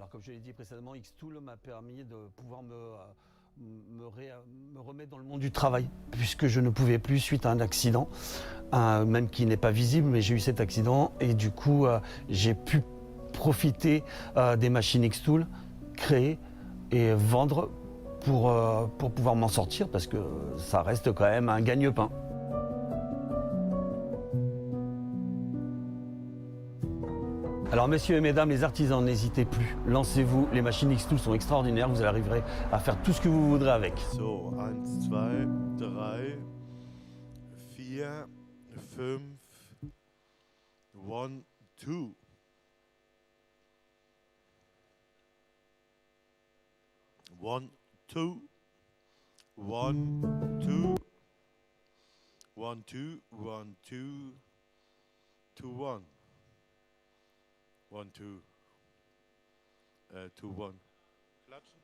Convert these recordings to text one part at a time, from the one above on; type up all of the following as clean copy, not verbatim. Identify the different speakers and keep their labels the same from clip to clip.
Speaker 1: Alors comme je l'ai dit précédemment, xTool m'a permis de pouvoir me remettre dans le monde du travail, puisque je ne pouvais plus suite à un accident, même qui n'est pas visible, mais j'ai eu cet accident et du coup j'ai pu profiter des machines xTool, créer et vendre pour pouvoir m'en sortir, parce que ça reste quand même un gagne-pain. Alors messieurs et mesdames les artisans, n'hésitez plus, lancez-vous, les machines xTools sont extraordinaires, vous arriverez à faire tout ce que vous voudrez avec.
Speaker 2: So, 1, 2, 3, 4, 5, 1, 2. One, two, 1, 2, 1, 2, 1, 2, 2, 1. 1, 2, 2, 1. Klatschen.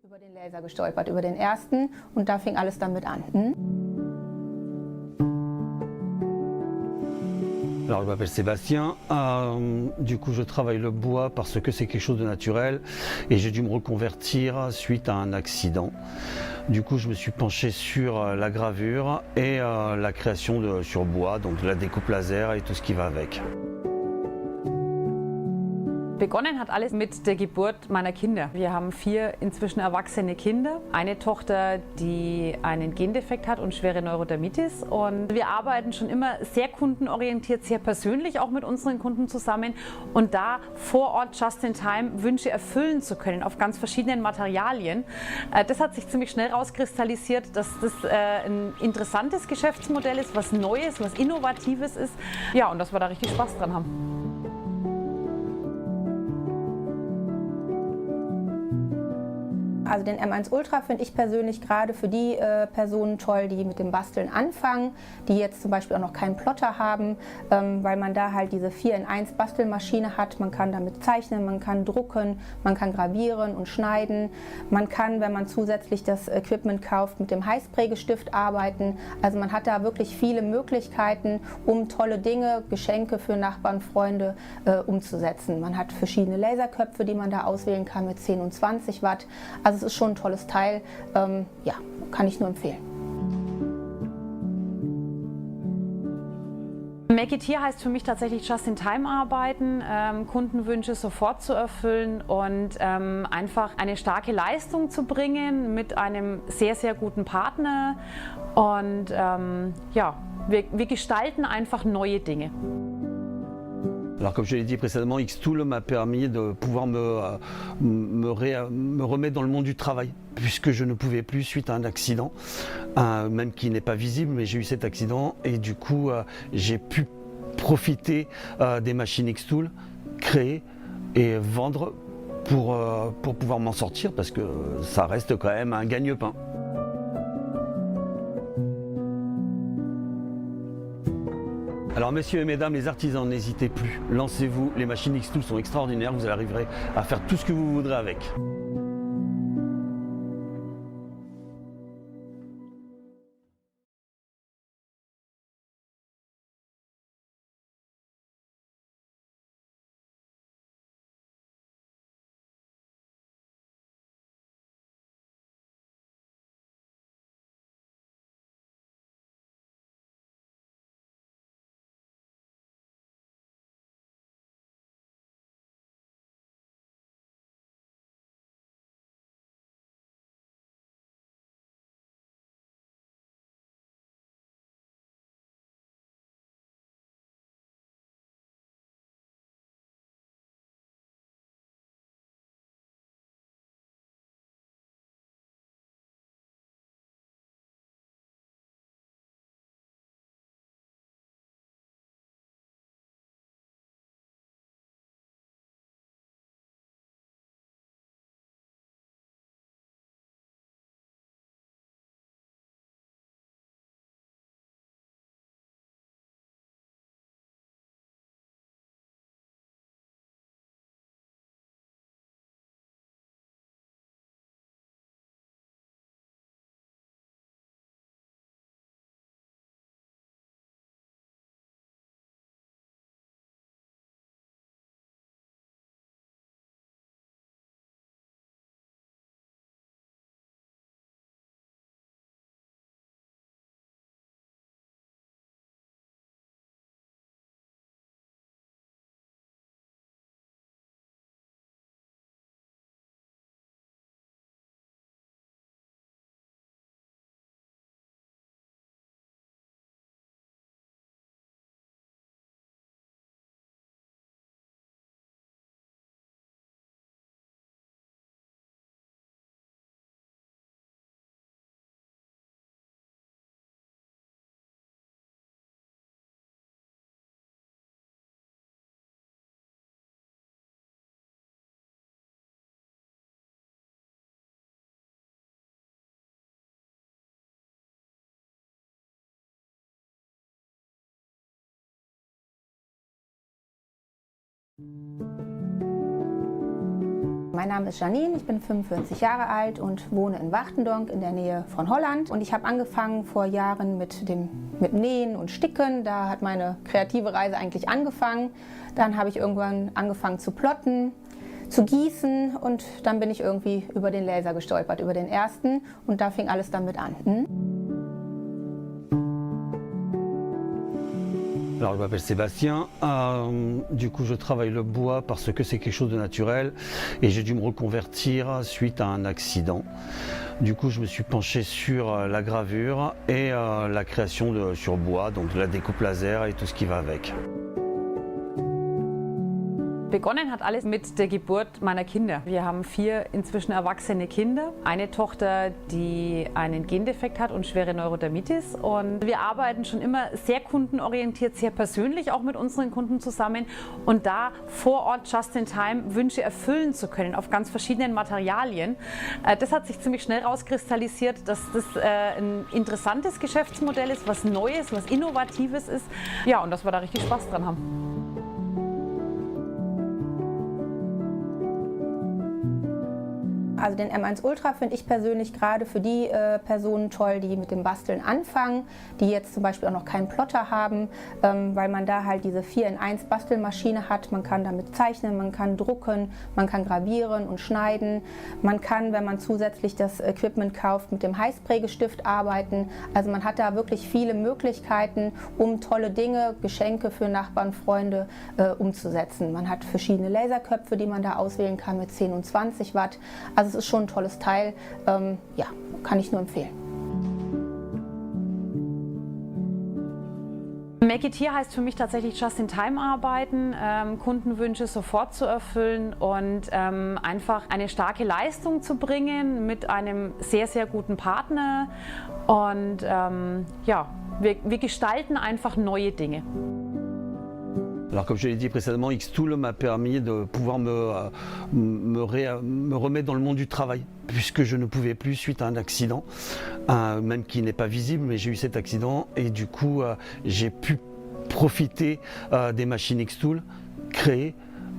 Speaker 3: Über den Laser gestolpert, über den ersten, und da fing alles damit an.
Speaker 1: Alors, je m'appelle Sébastien, du coup je travaille le bois parce que c'est quelque chose de naturel et j'ai dû me reconvertir suite à un accident. Du coup je me suis penché sur la gravure et la création sur bois, donc de la découpe laser et tout ce qui va avec.
Speaker 4: Begonnen hat alles mit der Geburt meiner Kinder. Wir haben 4 inzwischen erwachsene Kinder. Eine Tochter, die einen Gendefekt hat und schwere Neurodermitis. Und wir arbeiten schon immer sehr kundenorientiert, sehr persönlich auch mit unseren Kunden zusammen. Und da vor Ort just in time Wünsche erfüllen zu können auf ganz verschiedenen Materialien, das hat sich ziemlich schnell rauskristallisiert, dass das ein interessantes Geschäftsmodell ist, was Neues, was Innovatives ist. Ja, und dass wir da richtig Spaß dran haben.
Speaker 3: Also den M1 Ultra finde ich persönlich gerade für die Personen toll, die mit dem Basteln anfangen, die jetzt zum Beispiel auch noch keinen Plotter haben, weil man da halt diese 4-in-1 Bastelmaschine hat. Man kann damit zeichnen, man kann drucken, man kann gravieren und schneiden. Man kann, wenn man zusätzlich das Equipment kauft, mit dem Heißprägestift arbeiten. Also man hat da wirklich viele Möglichkeiten, um tolle Dinge, Geschenke für Nachbarn, Freunde umzusetzen. Man hat verschiedene Laserköpfe, die man da auswählen kann mit 10 und 20 Watt. Also es ist schon ein tolles Teil, ja, kann ich nur empfehlen.
Speaker 4: Make it here heißt für mich tatsächlich just-in-time arbeiten, Kundenwünsche sofort zu erfüllen und einfach eine starke Leistung zu bringen mit einem sehr, sehr guten Partner. Und ja, wir gestalten einfach neue Dinge.
Speaker 1: Alors comme je l'ai dit précédemment, xTool m'a permis de pouvoir me remettre dans le monde du travail, puisque je ne pouvais plus suite à un accident, même qui n'est pas visible, mais j'ai eu cet accident et du coup j'ai pu profiter des machines xTool, créer et vendre pour pouvoir m'en sortir, parce que ça reste quand même un gagne-pain. Alors messieurs et mesdames, les artisans, n'hésitez plus, lancez-vous, les machines xTools sont extraordinaires, vous arriverez à faire tout ce que vous voudrez avec.
Speaker 3: Mein Name ist Janine, ich bin 45 Jahre alt und wohne in Wachtendonk in der Nähe von Holland. Und ich habe angefangen vor Jahren mit Nähen und Sticken. Da hat meine kreative Reise eigentlich angefangen. Dann habe ich irgendwann angefangen zu plotten, zu gießen und dann bin ich irgendwie über den Laser gestolpert, über den ersten, und da fing alles damit an.
Speaker 1: Alors, je m'appelle Sébastien, du coup je travaille le bois parce que c'est quelque chose de naturel et j'ai dû me reconvertir suite à un accident. Du coup je me suis penché sur la gravure et la création sur bois, donc de la découpe laser et tout ce qui va avec.
Speaker 4: Begonnen hat alles mit der Geburt meiner Kinder. Wir haben 4 inzwischen erwachsene Kinder. Eine Tochter, die einen Gendefekt hat und schwere Neurodermitis. Und wir arbeiten schon immer sehr kundenorientiert, sehr persönlich auch mit unseren Kunden zusammen. Und da vor Ort just in time Wünsche erfüllen zu können auf ganz verschiedenen Materialien, das hat sich ziemlich schnell rauskristallisiert, dass das ein interessantes Geschäftsmodell ist, was Neues, was Innovatives ist. Ja, und dass wir da richtig Spaß dran haben.
Speaker 3: Also den M1 Ultra finde ich persönlich gerade für die Personen toll, die mit dem Basteln anfangen, die jetzt zum Beispiel auch noch keinen Plotter haben, weil man da halt diese 4-in-1 Bastelmaschine hat. Man kann damit zeichnen, man kann drucken, man kann gravieren und schneiden. Man kann, wenn man zusätzlich das Equipment kauft, mit dem Heißprägestift arbeiten. Also man hat da wirklich viele Möglichkeiten, um tolle Dinge, Geschenke für Nachbarn, Freunde umzusetzen. Man hat verschiedene Laserköpfe, die man da auswählen kann mit 10 und 20 Watt. Also es ist schon ein tolles Teil, ja, kann ich nur empfehlen.
Speaker 4: Make it here heißt für mich tatsächlich just in time arbeiten, Kundenwünsche sofort zu erfüllen und einfach eine starke Leistung zu bringen mit einem sehr, sehr guten Partner. Und ja, wir gestalten einfach neue Dinge.
Speaker 1: Alors comme je l'ai dit précédemment, xTool m'a permis de pouvoir me remettre dans le monde du travail, puisque je ne pouvais plus suite à un accident, même qui n'est pas visible, mais j'ai eu cet accident et du coup j'ai pu profiter des machines xTool, créer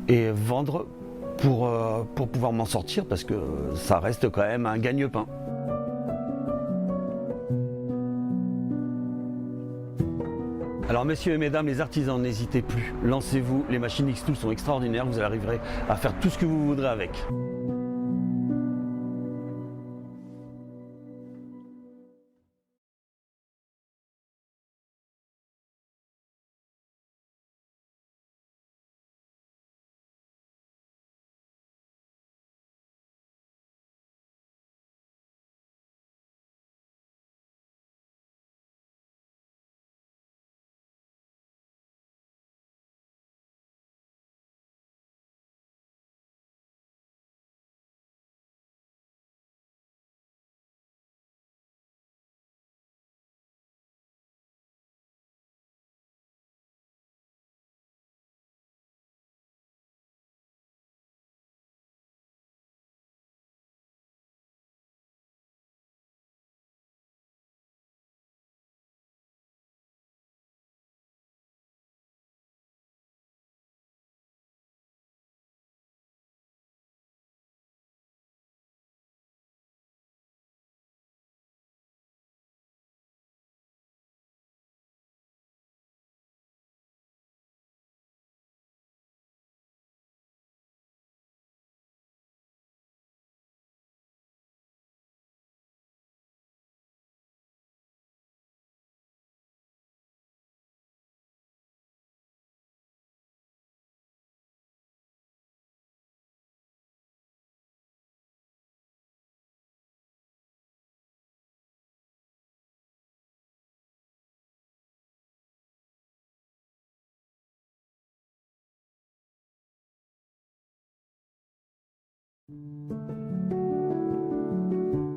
Speaker 1: et vendre pour pouvoir m'en sortir, parce que ça reste quand même un gagne-pain. Alors messieurs et mesdames les artisans, n'hésitez plus, lancez-vous, les machines xTools sont extraordinaires, vous arriverez à faire tout ce que vous voudrez avec.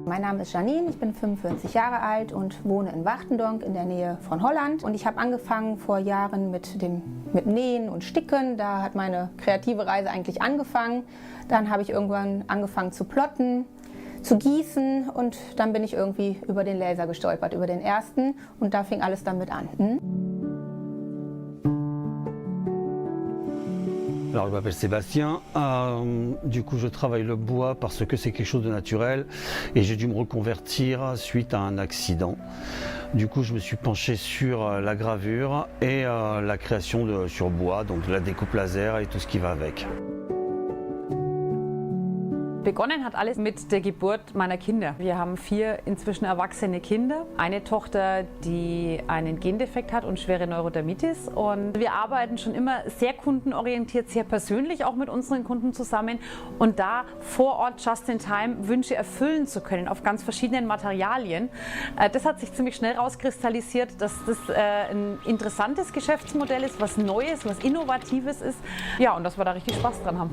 Speaker 3: Mein Name ist Janine, ich bin 45 Jahre alt und wohne in Wachtendonk in der Nähe von Holland. Und ich habe angefangen vor Jahren mit Nähen und Sticken. Da hat meine kreative Reise eigentlich angefangen. Dann habe ich irgendwann angefangen zu plotten, zu gießen und dann bin ich irgendwie über den Laser gestolpert, über den ersten, und da fing alles damit an.
Speaker 1: Alors, je m'appelle Sébastien, du coup je travaille le bois parce que c'est quelque chose de naturel et j'ai dû me reconvertir suite à un accident. Du coup je me suis penché sur la gravure et la création sur bois, donc de la découpe laser et tout ce qui va avec.
Speaker 4: Begonnen hat alles mit der Geburt meiner Kinder. Wir haben 4 inzwischen erwachsene Kinder. Eine Tochter, die einen Gendefekt hat und schwere Neurodermitis. Und wir arbeiten schon immer sehr kundenorientiert, sehr persönlich auch mit unseren Kunden zusammen. Und da vor Ort just in time Wünsche erfüllen zu können auf ganz verschiedenen Materialien, das hat sich ziemlich schnell rauskristallisiert, dass das ein interessantes Geschäftsmodell ist, was Neues, was Innovatives ist. Ja, und dass wir da richtig Spaß dran haben.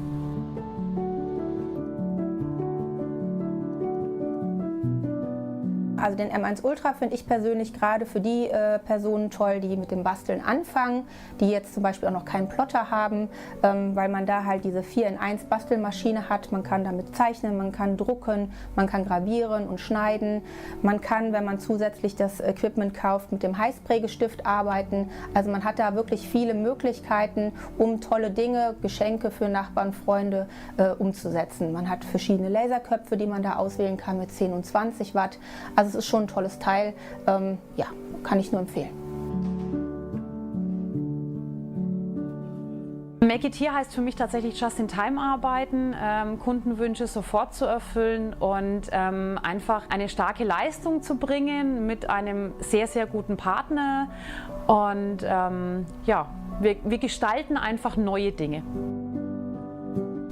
Speaker 3: Also den M1 Ultra finde ich persönlich gerade für die Personen toll, die mit dem Basteln anfangen, die jetzt zum Beispiel auch noch keinen Plotter haben, weil man da halt diese 4-in-1 Bastelmaschine hat. Man kann damit zeichnen, man kann drucken, man kann gravieren und schneiden. Man kann, wenn man zusätzlich das Equipment kauft, mit dem Heißprägestift arbeiten. Also man hat da wirklich viele Möglichkeiten, um tolle Dinge, Geschenke für Nachbarn, Freunde umzusetzen. Man hat verschiedene Laserköpfe, die man da auswählen kann mit 10 und 20 Watt. Also es ist schon ein tolles Teil, ja, kann ich nur empfehlen.
Speaker 4: Make it here heißt für mich tatsächlich just in time arbeiten, Kundenwünsche sofort zu erfüllen und einfach eine starke Leistung zu bringen mit einem sehr, sehr guten Partner. Und ja, wir gestalten einfach neue Dinge.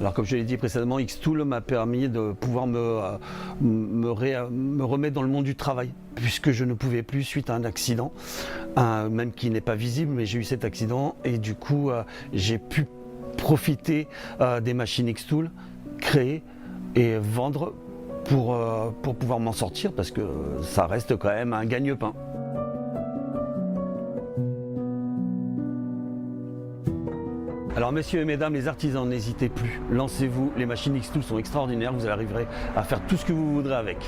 Speaker 1: Alors comme je l'ai dit précédemment, xTool m'a permis de pouvoir me remettre dans le monde du travail, puisque je ne pouvais plus suite à un accident, même qui n'est pas visible, mais j'ai eu cet accident et du coup j'ai pu profiter des machines xTool, créer et vendre pour pouvoir m'en sortir, parce que ça reste quand même un gagne-pain. Alors messieurs et mesdames les artisans, n'hésitez plus, lancez-vous, les machines xTools sont extraordinaires, vous arriverez à faire tout ce que vous voudrez avec.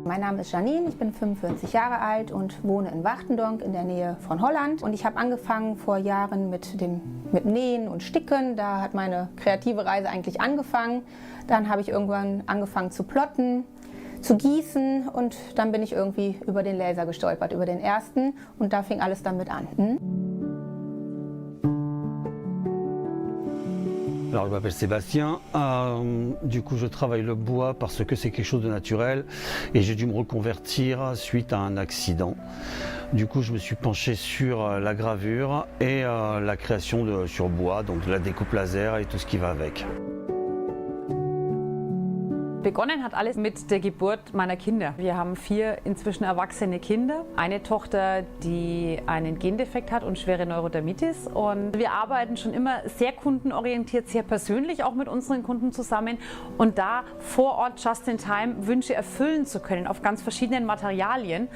Speaker 3: Mein Name ist Janine, ich bin 45 Jahre alt und wohne in Wachtendonk in der Nähe von Holland. Und ich habe angefangen vor Jahren mit Nähen und Sticken. Da hat meine kreative Reise eigentlich angefangen. Dann habe ich irgendwann angefangen zu plotten, zu gießen und dann bin ich irgendwie über den Laser gestolpert, über den ersten. Und da fing alles damit an.
Speaker 1: Alors, je m'appelle Sébastien, du coup je travaille le bois parce que c'est quelque chose de naturel et j'ai dû me reconvertir suite à un accident. Du coup je me suis penché sur la gravure et la création sur bois, donc de la découpe laser et tout ce qui va avec.
Speaker 4: Begonnen hat alles mit der Geburt meiner Kinder. Wir haben 4 inzwischen erwachsene Kinder. Eine Tochter, die einen Gendefekt hat und schwere Neurodermitis. Und wir arbeiten schon immer sehr kundenorientiert, sehr persönlich auch mit unseren Kunden zusammen. Und da vor Ort just in time Wünsche erfüllen zu können auf ganz verschiedenen Materialien,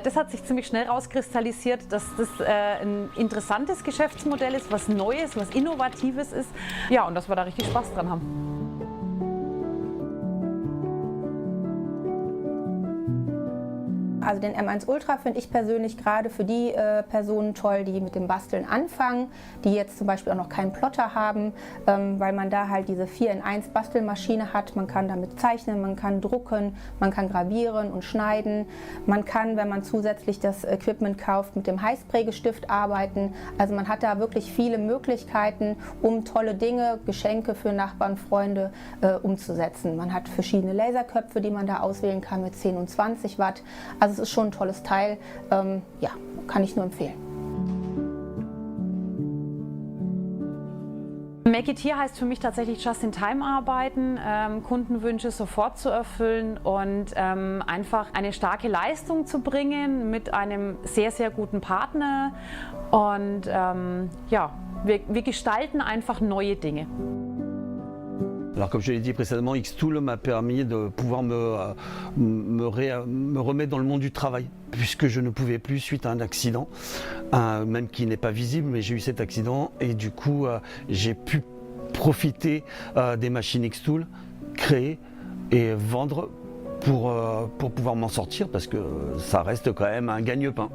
Speaker 4: das hat sich ziemlich schnell rauskristallisiert, dass das ein interessantes Geschäftsmodell ist, was Neues, was Innovatives ist. Ja, und dass wir da richtig Spaß dran haben.
Speaker 3: Also den M1 Ultra finde ich persönlich gerade für die Personen toll, die mit dem Basteln anfangen, die jetzt zum Beispiel auch noch keinen Plotter haben, weil man da halt diese 4-in-1 Bastelmaschine hat. Man kann damit zeichnen, man kann drucken, man kann gravieren und schneiden. Man kann, wenn man zusätzlich das Equipment kauft, mit dem Heißprägestift arbeiten. Also man hat da wirklich viele Möglichkeiten, um tolle Dinge, Geschenke für Nachbarn, Freunde umzusetzen. Man hat verschiedene Laserköpfe, die man da auswählen kann mit 10 und 20 Watt. Also es ist schon ein tolles Teil, ja, kann ich nur empfehlen.
Speaker 4: Make it here heißt für mich tatsächlich just-in-time arbeiten, Kundenwünsche sofort zu erfüllen und einfach eine starke Leistung zu bringen mit einem sehr, sehr guten Partner. Und ja, wir gestalten einfach neue Dinge.
Speaker 1: Alors comme je l'ai dit précédemment, xTool m'a permis de pouvoir me remettre dans le monde du travail, puisque je ne pouvais plus suite à un accident, même qui n'est pas visible, mais j'ai eu cet accident et du coup j'ai pu profiter des machines xTool, créer et vendre pour pouvoir m'en sortir, parce que ça reste quand même un gagne-pain.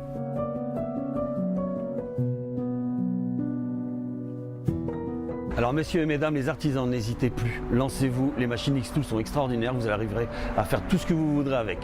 Speaker 1: Alors messieurs et mesdames les artisans, n'hésitez plus, lancez-vous, les machines xTools sont extraordinaires, vous arriverez à faire tout ce que vous voudrez avec.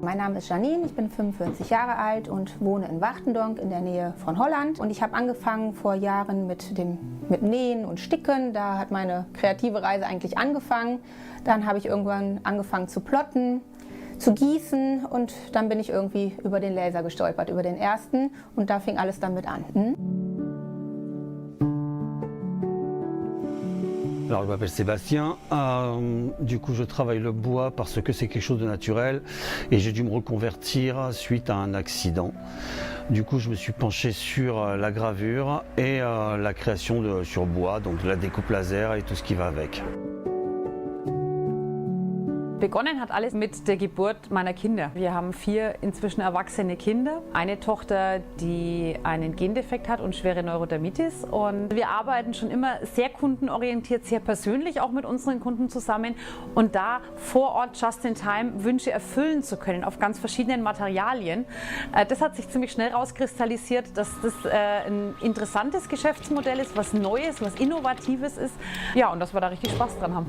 Speaker 3: Mein Name ist Janine, ich bin 45 Jahre alt und wohne in Wachtendonk in der Nähe von Holland. Und ich habe angefangen vor Jahren mit Nähen und Sticken. Da hat meine kreative Reise eigentlich angefangen. Dann habe ich irgendwann angefangen zu plotten, zu gießen und dann bin ich irgendwie über den Laser gestolpert, über den ersten. Und da fing alles damit an.
Speaker 1: Alors, je m'appelle Sébastien, du coup je travaille le bois parce que c'est quelque chose de naturel et j'ai dû me reconvertir suite à un accident. Du coup je me suis penché sur la gravure et la création sur bois, donc de la découpe laser et tout ce qui va avec.
Speaker 4: Begonnen hat alles mit der Geburt meiner Kinder. Wir haben 4 inzwischen erwachsene Kinder. Eine Tochter, die einen Gendefekt hat und schwere Neurodermitis. Und wir arbeiten schon immer sehr kundenorientiert, sehr persönlich auch mit unseren Kunden zusammen. Und da vor Ort just in time Wünsche erfüllen zu können auf ganz verschiedenen Materialien, das hat sich ziemlich schnell rauskristallisiert, dass das ein interessantes Geschäftsmodell ist, was Neues, was Innovatives ist. Ja, und dass wir da richtig Spaß dran haben.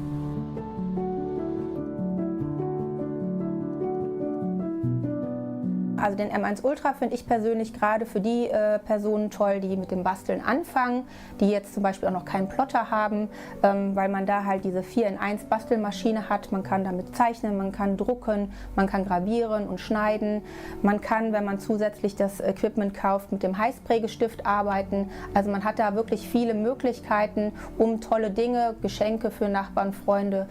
Speaker 3: Also den M1 Ultra finde ich persönlich gerade für die Personen toll, die mit dem Basteln anfangen, die jetzt zum Beispiel auch noch keinen Plotter haben, weil man da halt diese 4-in-1 Bastelmaschine hat. Man kann damit zeichnen, man kann drucken, man kann gravieren und schneiden. Man kann, wenn man zusätzlich das Equipment kauft, mit dem Heißprägestift arbeiten. Also man hat da wirklich viele Möglichkeiten, um tolle Dinge, Geschenke für Nachbarn, Freunde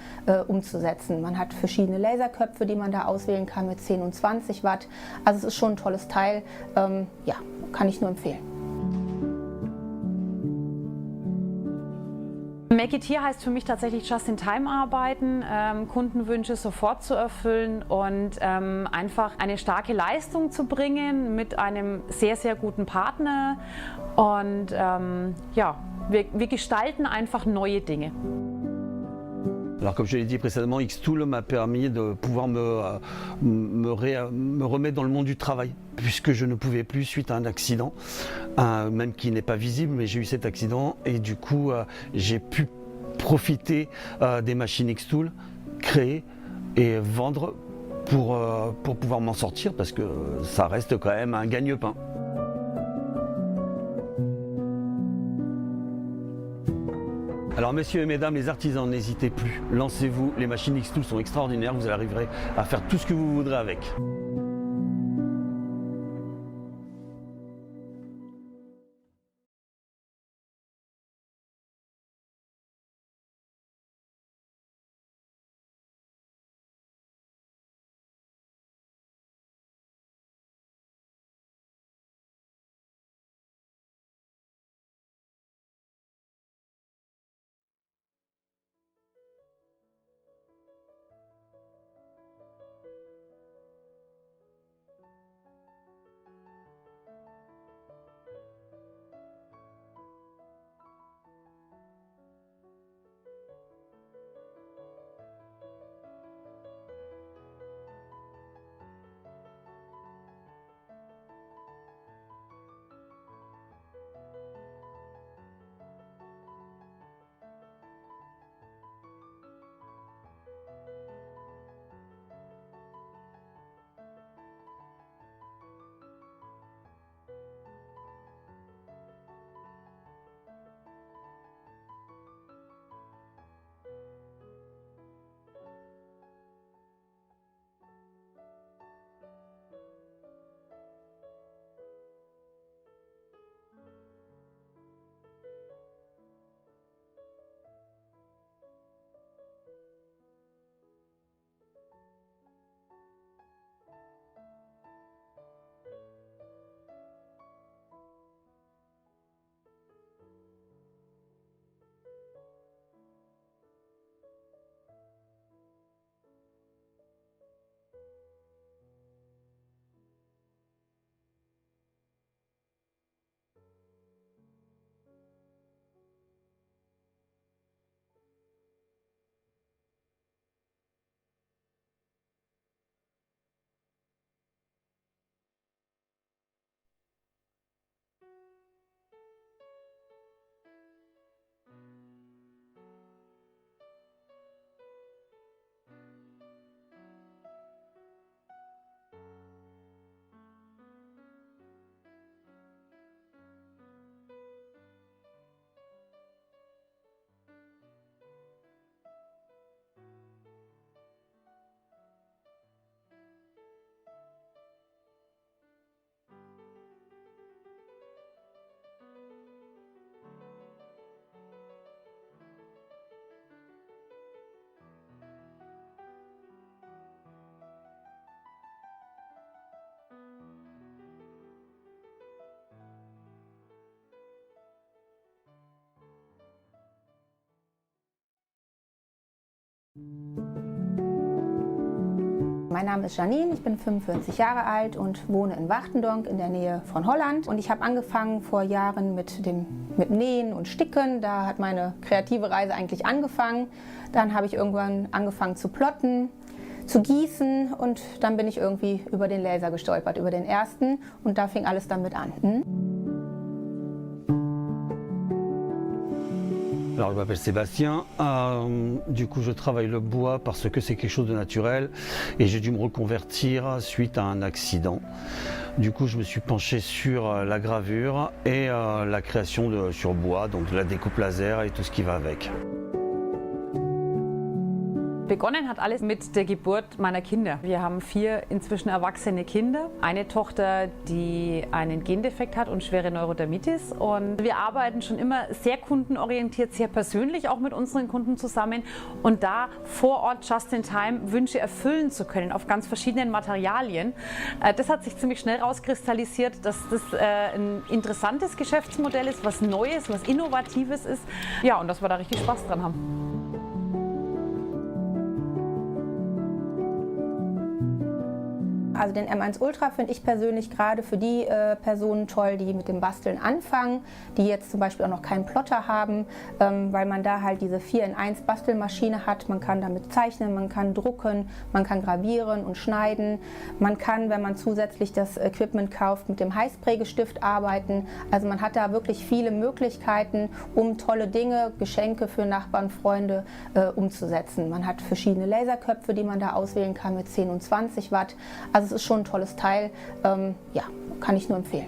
Speaker 3: umzusetzen. Man hat verschiedene Laserköpfe, die man da auswählen kann mit 10 und 20 Watt. Also es ist schon ein tolles Teil, ja, kann ich nur empfehlen.
Speaker 4: Make it here heißt für mich tatsächlich just in time arbeiten, Kundenwünsche sofort zu erfüllen und einfach eine starke Leistung zu bringen mit einem sehr, sehr guten Partner. Und ja, wir gestalten einfach neue Dinge.
Speaker 1: Alors comme je l'ai dit précédemment, xTool m'a permis de pouvoir me remettre dans le monde du travail, puisque je ne pouvais plus suite à un accident, même qui n'est pas visible, mais j'ai eu cet accident et du coup j'ai pu profiter des machines xTool, créer et vendre pour pouvoir m'en sortir, parce que ça reste quand même un gagne-pain. Alors messieurs et mesdames les artisans, n'hésitez plus, lancez-vous, les machines xTools sont extraordinaires, vous arriverez à faire tout ce que vous voudrez avec.
Speaker 3: mein Name ist Janine, ich bin 45 Jahre alt und wohne in Wachtendonk in der Nähe von Holland. Und ich habe angefangen vor Jahren mit Nähen und Sticken. Da hat meine kreative Reise eigentlich angefangen. Dann habe ich irgendwann angefangen zu plotten, zu gießen und dann bin ich irgendwie über den Laser gestolpert, über den ersten, und da fing alles damit an.
Speaker 1: Alors, je m'appelle Sébastien, du coup je travaille le bois parce que c'est quelque chose de naturel et j'ai dû me reconvertir suite à un accident. Du coup je me suis penché sur la gravure et la création sur bois, donc de la découpe laser et tout ce qui va avec.
Speaker 4: Begonnen hat alles mit der Geburt meiner Kinder. Wir haben 4 inzwischen erwachsene Kinder. Eine Tochter, die einen Gendefekt hat und schwere Neurodermitis. Und wir arbeiten schon immer sehr kundenorientiert, sehr persönlich auch mit unseren Kunden zusammen. Und da vor Ort just in time Wünsche erfüllen zu können auf ganz verschiedenen Materialien, das hat sich ziemlich schnell rauskristallisiert, dass das ein interessantes Geschäftsmodell ist, was Neues, was Innovatives ist. Ja, und dass wir da richtig Spaß dran haben.
Speaker 3: Also den M1 Ultra finde ich persönlich gerade für die Personen toll, die mit dem Basteln anfangen, die jetzt zum Beispiel auch noch keinen Plotter haben, weil man da halt diese 4-in-1 Bastelmaschine hat. Man kann damit zeichnen, man kann drucken, man kann gravieren und schneiden. Man kann, wenn man zusätzlich das Equipment kauft, mit dem Heißprägestift arbeiten. Also man hat da wirklich viele Möglichkeiten, um tolle Dinge, Geschenke für Nachbarn, Freunde umzusetzen. Man hat verschiedene Laserköpfe, die man da auswählen kann mit 10 und 20 Watt. Also es ist schon ein tolles Teil, ja, kann ich nur empfehlen.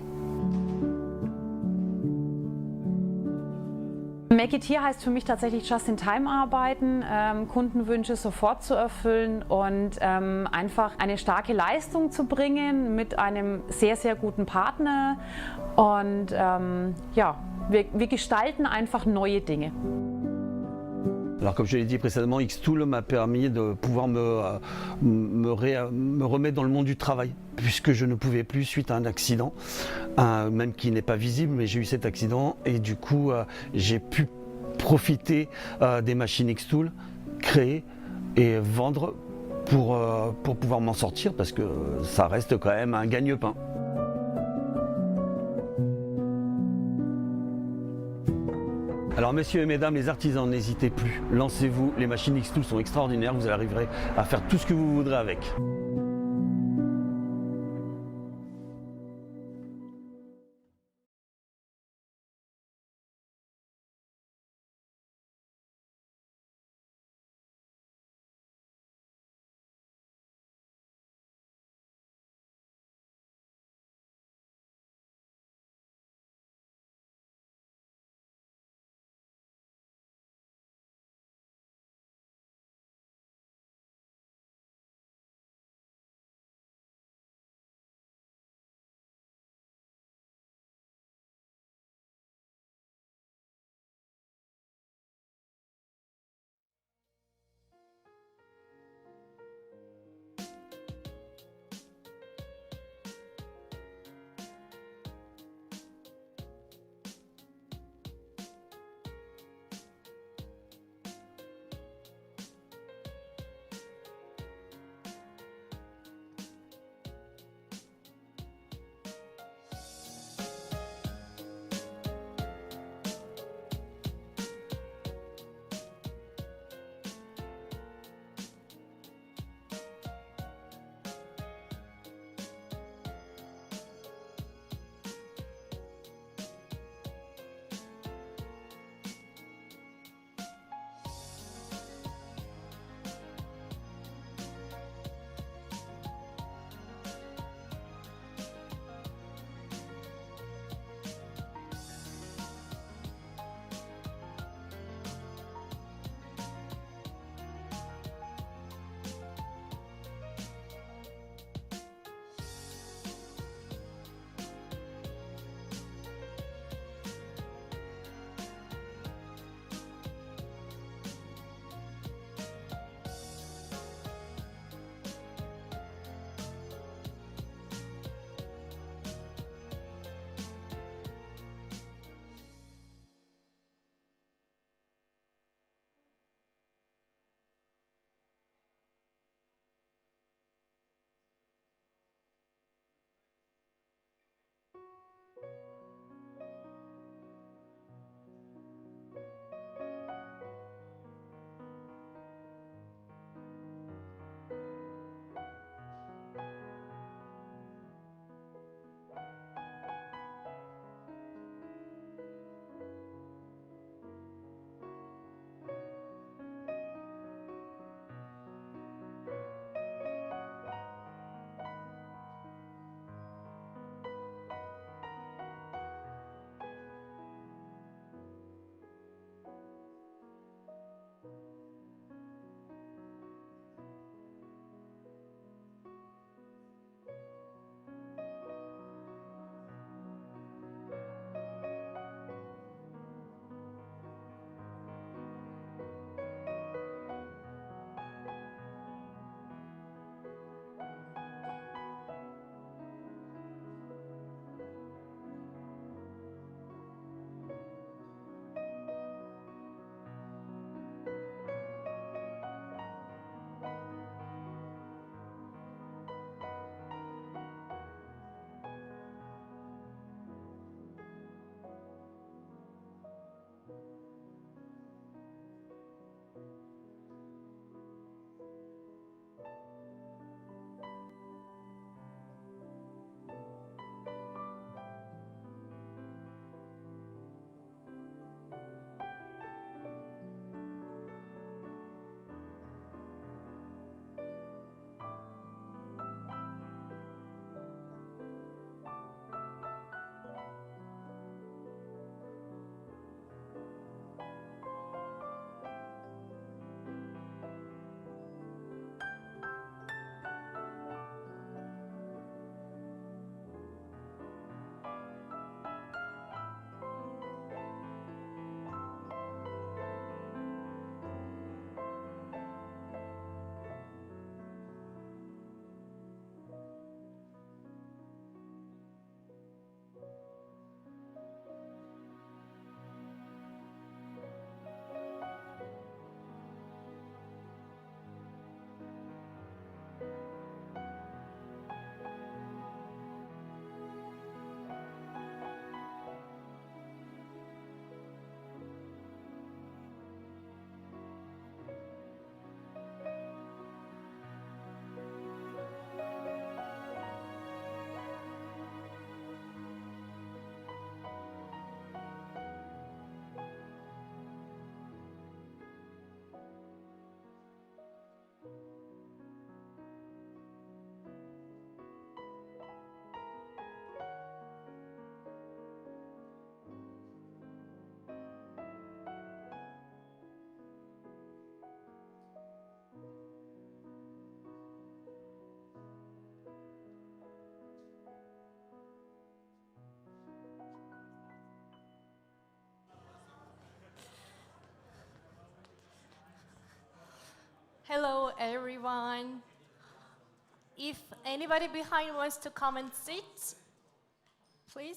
Speaker 4: Make it here heißt für mich tatsächlich just-in-time arbeiten, Kundenwünsche sofort zu erfüllen und einfach eine starke Leistung zu bringen mit einem sehr, sehr guten Partner. Und ja, wir gestalten einfach neue Dinge.
Speaker 1: Alors comme je l'ai dit précédemment, xTool m'a permis de pouvoir me remettre dans le monde du travail, puisque je ne pouvais plus suite à un accident, même qui n'est pas visible, mais j'ai eu cet accident et du coup j'ai pu profiter des machines xTool, créer et vendre pour pouvoir m'en sortir, parce que ça reste quand même un gagne-pain. Alors messieurs et mesdames les artisans, n'hésitez plus, lancez-vous, les machines xTools sont extraordinaires, vous arriverez à faire tout ce que vous voudrez avec.
Speaker 5: everyone. If anybody behind wants to come and sit, please.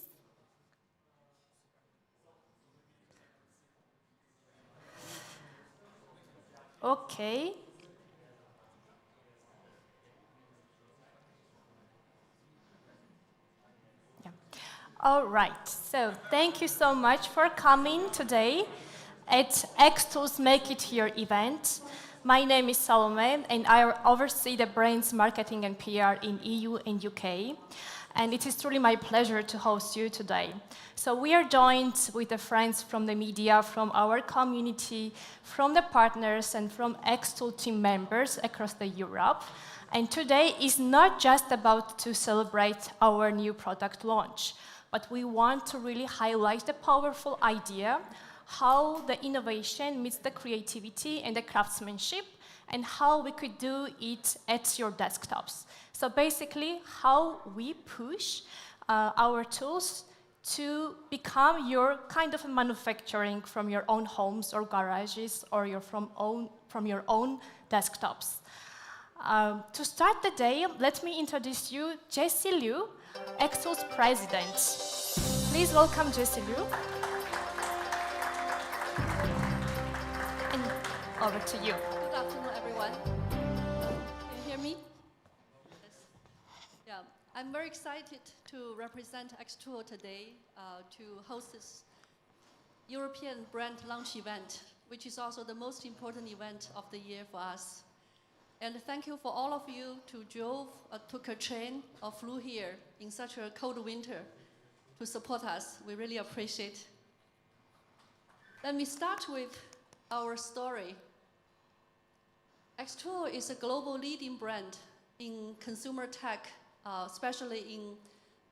Speaker 5: Okay. Yeah. All right. So thank you so much for coming today at xTools Make It Here event. My name is Salome, and I oversee the brand's marketing and PR in EU and UK. And it is truly my pleasure to host you today. So we are joined with the friends from the media, from our community, from the partners, and from xTool team members across the Europe. And today is not just about to celebrate our new product launch, but we want to really highlight the powerful idea how the innovation meets the creativity and the craftsmanship, and how we could do it at your desktops. So basically, how we push our tools to become your kind of manufacturing from your own homes or garages, or from your own desktops. To start the day, let me introduce you Jessie Liu, xTools president. Please welcome Jessie Liu. And over to you.
Speaker 6: Good afternoon, everyone. Can you hear me? Yes. Yeah, I'm very excited to represent xTool today to host this European brand launch event, which is also the most important event of the year for us. And thank you for all of you who took a train or flew here in such a cold winter to support us. We really appreciate it. Let me start with our story. xTool is a global leading brand in consumer tech, especially in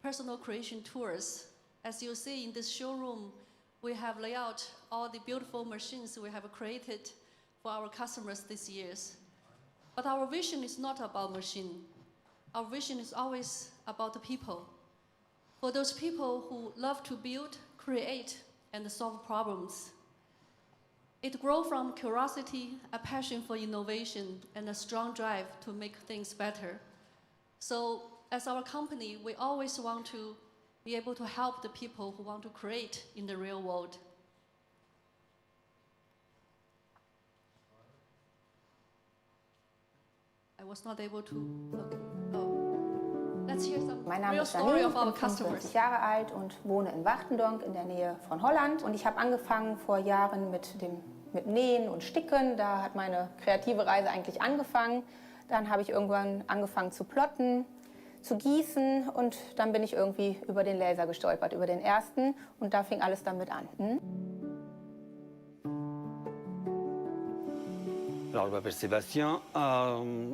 Speaker 6: personal creation tools. As you see in this showroom, we have laid out all the beautiful machines we have created for our customers this year. But our vision is not about machine. Our vision is always about the people. For those people who love to build, create, and solve problems. It grows from curiosity, a passion for innovation, and a strong drive to make things better. So as our company, we always want to be able to help the people who want to create in the real world. I was not able to look. Oh. Let's hear some
Speaker 3: Mein Name
Speaker 6: real
Speaker 3: ist
Speaker 6: story
Speaker 3: Janine,
Speaker 6: of
Speaker 3: ich
Speaker 6: our
Speaker 3: bin
Speaker 6: customers.
Speaker 3: 45 Jahre alt und wohne in Wachtendonk in der Nähe von Holland. Und ich habe angefangen vor Jahren mit Nähen und Sticken. Da hat meine kreative Reise eigentlich angefangen. Dann habe ich irgendwann angefangen zu plotten, zu gießen, und dann bin ich irgendwie über den Laser gestolpert, über den ersten, und da fing alles damit an.
Speaker 1: Alors, je m'appelle Sébastien,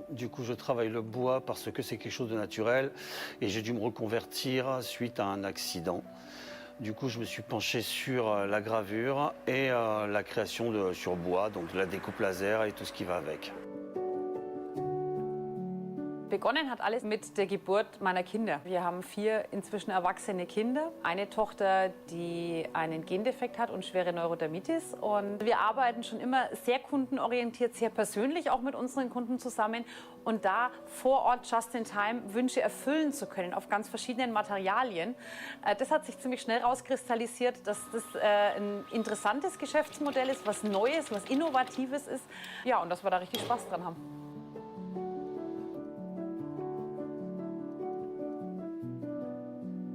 Speaker 1: du coup je travaille le bois parce que c'est quelque chose de naturel et j'ai dû me reconvertir suite à un accident. Du coup je me suis penché sur la gravure et la création sur bois, donc de la découpe laser et tout ce qui va avec.
Speaker 4: Begonnen hat alles mit der Geburt meiner Kinder. Wir haben 4 inzwischen erwachsene Kinder. Eine Tochter, die einen Gendefekt hat und schwere Neurodermitis. Und wir arbeiten schon immer sehr kundenorientiert, sehr persönlich auch mit unseren Kunden zusammen. Und da vor Ort just in time Wünsche erfüllen zu können auf ganz verschiedenen Materialien, das hat sich ziemlich schnell rauskristallisiert, dass das ein interessantes Geschäftsmodell ist, was Neues, was Innovatives ist. Ja, und dass wir da richtig Spaß dran haben.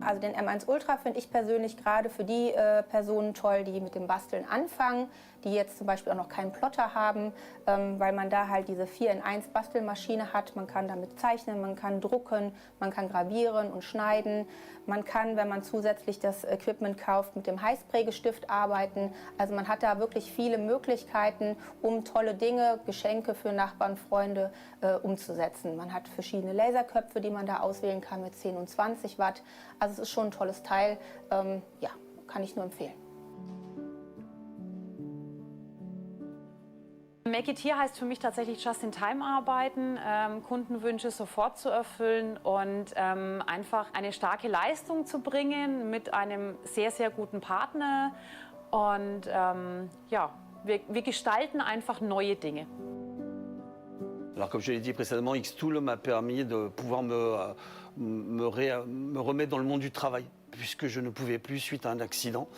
Speaker 3: Also den M1 Ultra finde ich persönlich gerade für die Personen toll, die mit dem Basteln anfangen, die jetzt zum Beispiel auch noch keinen Plotter haben, weil man da halt diese 4-in-1 Bastelmaschine hat. Man kann damit zeichnen, man kann drucken, man kann gravieren und schneiden. Man kann, wenn man zusätzlich das Equipment kauft, mit dem Heißprägestift arbeiten. Also man hat da wirklich viele Möglichkeiten, um tolle Dinge, Geschenke für Nachbarn, Freunde umzusetzen. Man hat verschiedene Laserköpfe, die man da auswählen kann mit 10 und 20 Watt. Also es ist schon ein tolles Teil. Ja, kann ich nur empfehlen.
Speaker 4: Make It Here heißt für mich tatsächlich Just-in-Time arbeiten, Kundenwünsche sofort zu erfüllen und einfach eine starke Leistung zu bringen mit einem sehr, sehr guten Partner. Und ja, wir gestalten einfach neue Dinge.
Speaker 1: Alors comme je l'ai dit précédemment, xTool m'a permis de pouvoir me remettre dans le monde du travail, puisque je ne pouvais plus suite à un accident,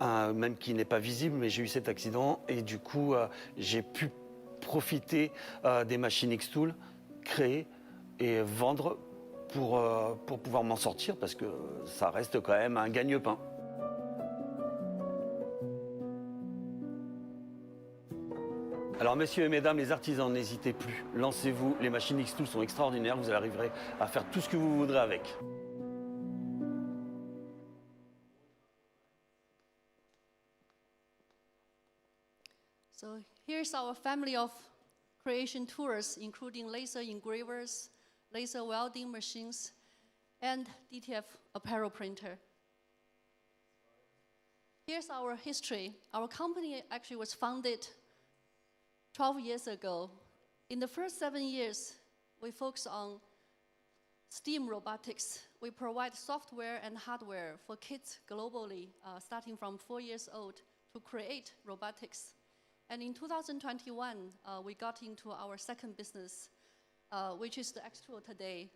Speaker 1: même qui n'est pas visible, mais j'ai eu cet accident et du coup j'ai pu profiter des machines xTool, créer et vendre pour pouvoir m'en sortir, parce que ça reste quand même un gagne-pain. Alors messieurs et mesdames les artisans, n'hésitez plus, lancez-vous, les machines xTools sont extraordinaires, vous arriverez à faire tout ce que vous voudrez avec.
Speaker 6: So here's our family of creation tools, including laser engravers, laser welding machines, and DTF apparel printer. Here's our history. Our company actually was founded 12 years ago. In the first 7 years, we focus on STEAM robotics. We provide software and hardware for kids globally, starting from 4 years old, to create robotics. And in 2021, we got into our second business, which is the xTool today.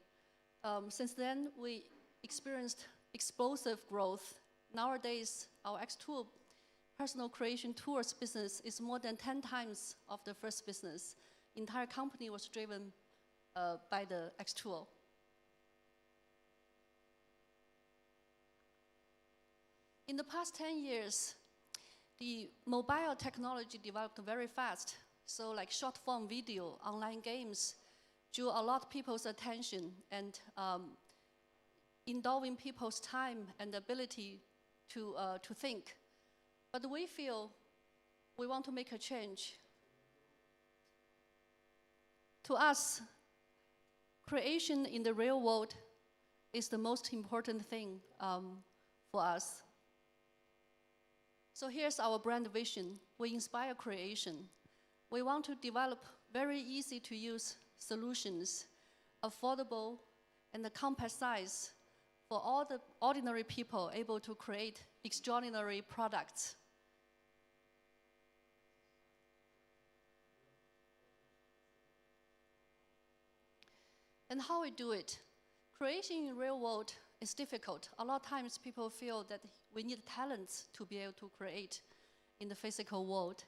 Speaker 6: Since then, we experienced explosive growth. Nowadays, our xTool personal creation tools business is more than 10 times of the first business. Entire company was driven by the xTool. In the past 10 years, the mobile technology developed very fast. So like short form video, online games drew a lot of people's attention and endowing people's time and ability to think. But we feel we want to make a change. To us, creation in the real world is the most important thing for us. So here's our brand vision. We inspire creation. We want to develop very easy to use solutions, affordable and compact size for all the ordinary people able to create extraordinary products. And how we do it? Creation in real world is difficult. A lot of times people feel that we need talents to be able to create in the physical world.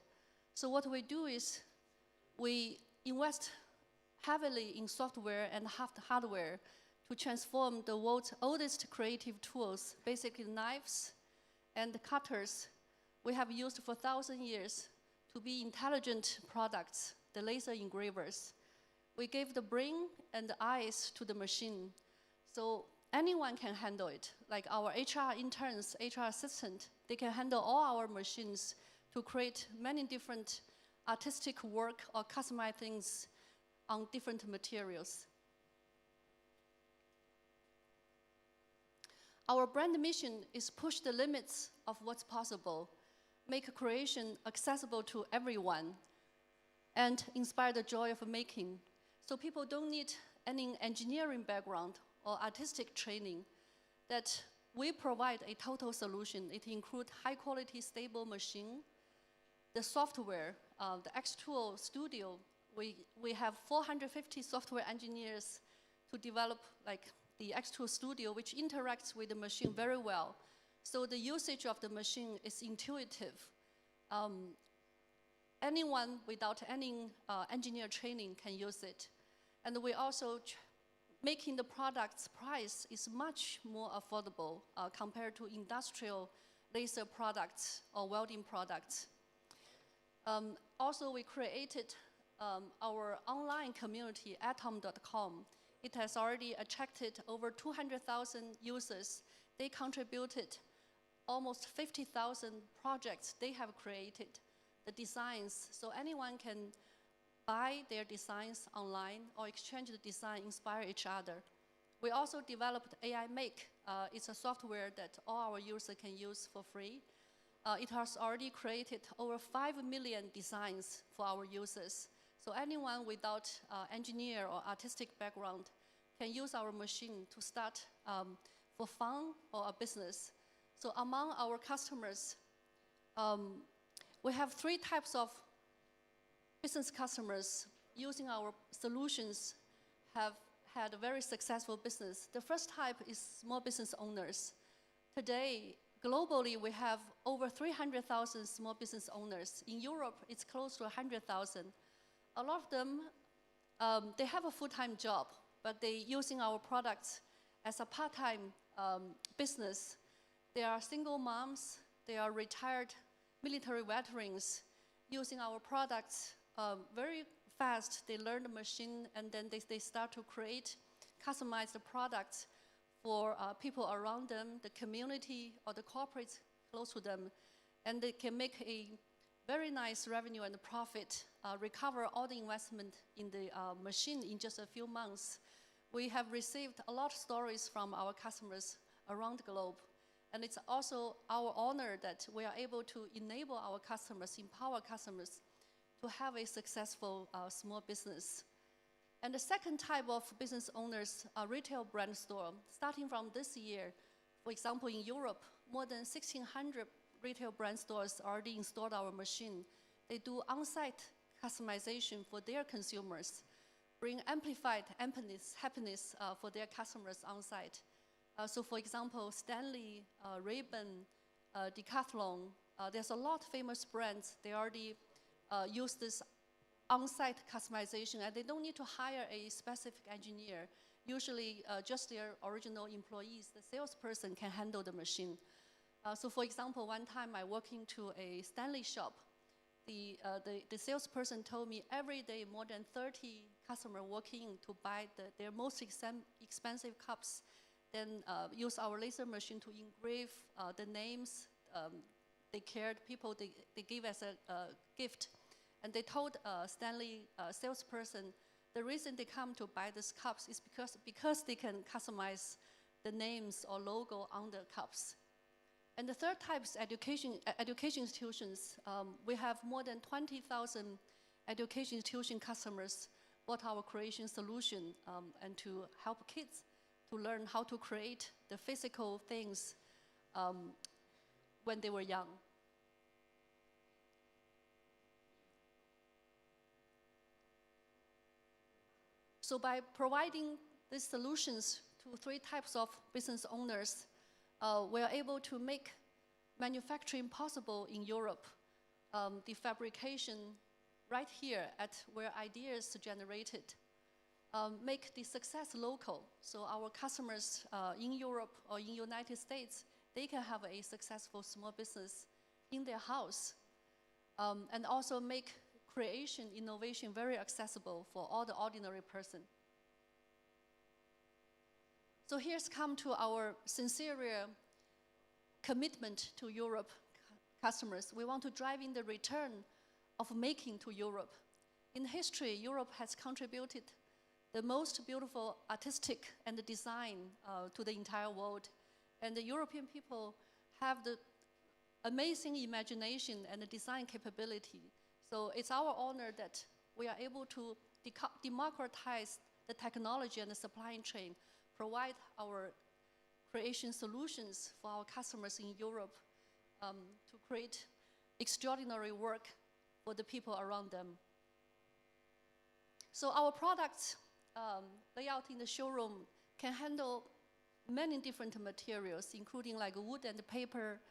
Speaker 6: So what we do is we invest heavily in software and hardware to transform the world's oldest creative tools, basically knives and cutters we have used for 1,000 years to be intelligent products, the laser engravers. We gave the brain and the eyes to the machine, so anyone can handle it. Like our HR interns, HR assistant, they can handle all our machines to create many different artistic work or customize things on different materials. Our brand mission is push the limits of what's possible, make creation accessible to everyone, and inspire the joy of making. So people don't need any engineering background or artistic training, that we provide a total solution. It includes high quality, stable machine, the software, the xTool studio. We have 450 software engineers to develop like the xTool studio, which interacts with the machine very well. So the usage of the machine is intuitive. Anyone without any engineer training can use it. And we also making the product's price is much more affordable compared to industrial laser products or welding products. Also, we created our online community, atom.com. It has already attracted over 200,000 users. They contributed almost 50,000 projects they have created, the designs, so anyone can buy their designs online or exchange the design, inspire each other. We also developed AI Make. It's a software that all our users can use for free. It has already created over 5 million designs for our users. So anyone without engineer or artistic background can use our machine to start for fun or a business. So among our customers, we have 3 types of business customers. using our solutions have had a very successful business. The first type is small business owners. Today, globally, we have over 300,000 small business owners. In Europe, it's close to 100,000. A lot of them, they have a full-time job, but they're using our products as a part-time business. They are single moms, they are retired military veterans using our products very fast. They learn the machine and then they start to create, customize the products for people around them, the community or the corporates close to them. And they can make a very nice revenue and profit, recover all the investment in the machine in just a few months. We have received a lot of stories from our customers around the globe. And it's also our honor that we are able to enable our customers, empower customers to have a successful small business. And the second type of business owners are retail brand store. Starting from this year, for example, in Europe, more than 1,600 retail brand stores already installed our machine. They do on-site customization for their consumers, bring amplified happiness for their customers on-site. So for example, Stanley, Ray-Ban, Decathlon, there's a lot of famous brands. They already use this on-site customization, and they don't need to hire a specific engineer. Usually, just their original employees, the salesperson can handle the machine. So for example, one time I walked into a Stanley shop. The salesperson told me every day more than 30 customers walk in to buy their most expensive cups, then use our laser machine to engrave the names they cared, people they give as a gift. And they told Stanley salesperson, the reason they come to buy these cups is because they can customize the names or logo on the cups. And the third type is education institutions. We have more than 20,000 education institution customers bought our creation solution and to help kids to learn how to create the physical things when they were young. So by providing these solutions to three types of business owners, we are able to make manufacturing possible in Europe, the fabrication right here at where ideas are generated, make the success local. So our customers in Europe or in United States, they can have a successful small business in their house, and also make creation, innovation very accessible for all the ordinary person. So here's come to our sincere commitment to Europe customers. We want to drive in the return of making to Europe. In history, Europe has contributed the most beautiful artistic and the design to the entire world. And the European people have the amazing imagination and the design capability. So it's our honor that we are able to democratize the technology and the supply chain, provide our creation solutions for our customers in Europe to create extraordinary work for the people around them. So our products layout in the showroom can handle many different materials, including like wood and paper,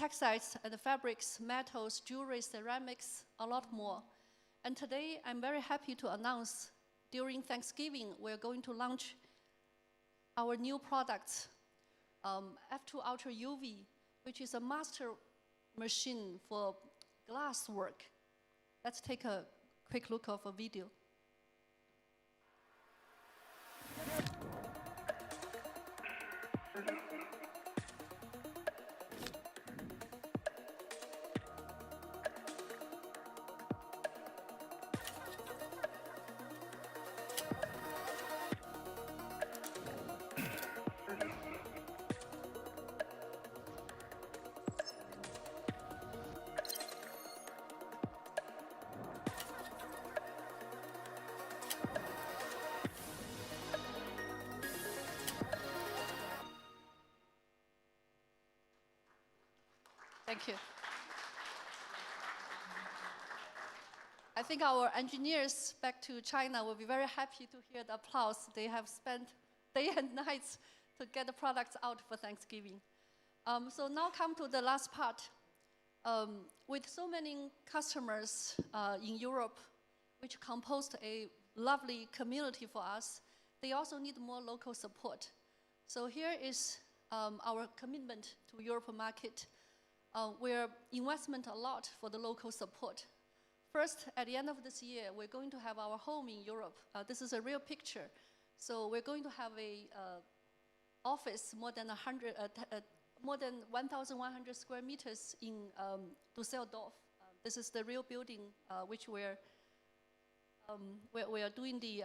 Speaker 6: textiles and fabrics, metals, jewelry, ceramics, a lot more. And today, I'm very happy to announce during Thanksgiving, we're going to launch our new product, F2 Ultra UV, which is a master machine for glass work. Let's take a quick look of a video. Thank you. I think our engineers back to China will be very happy to hear the applause. They have spent day and nights to get the products out for Thanksgiving. So now come to the last part. With so many customers in Europe, which composed a lovely community for us, they also need more local support. So here is our commitment to European market. We're investment a lot for the local support. First, at the end of this year, we're going to have our home in Europe. This is a real picture. So we're going to have a office more than 1,100 square meters in Düsseldorf. This is the real building which we are doing the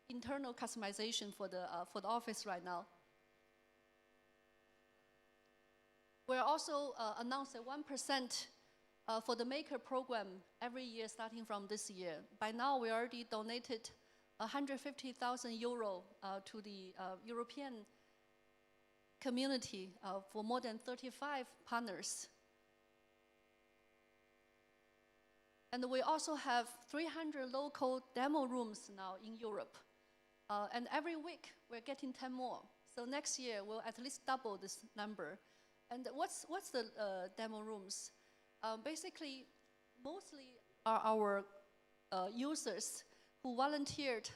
Speaker 6: internal customization for the office right now. We're also announced a 1% for the Maker program every year starting from this year. By now, we already donated 150,000 euro to the European community for more than 35 partners. And we also have 300 local demo rooms now in Europe. And every week, we're getting 10 more. So next year, we'll at least double this number. And what's the demo rooms? Basically, mostly are our users who volunteered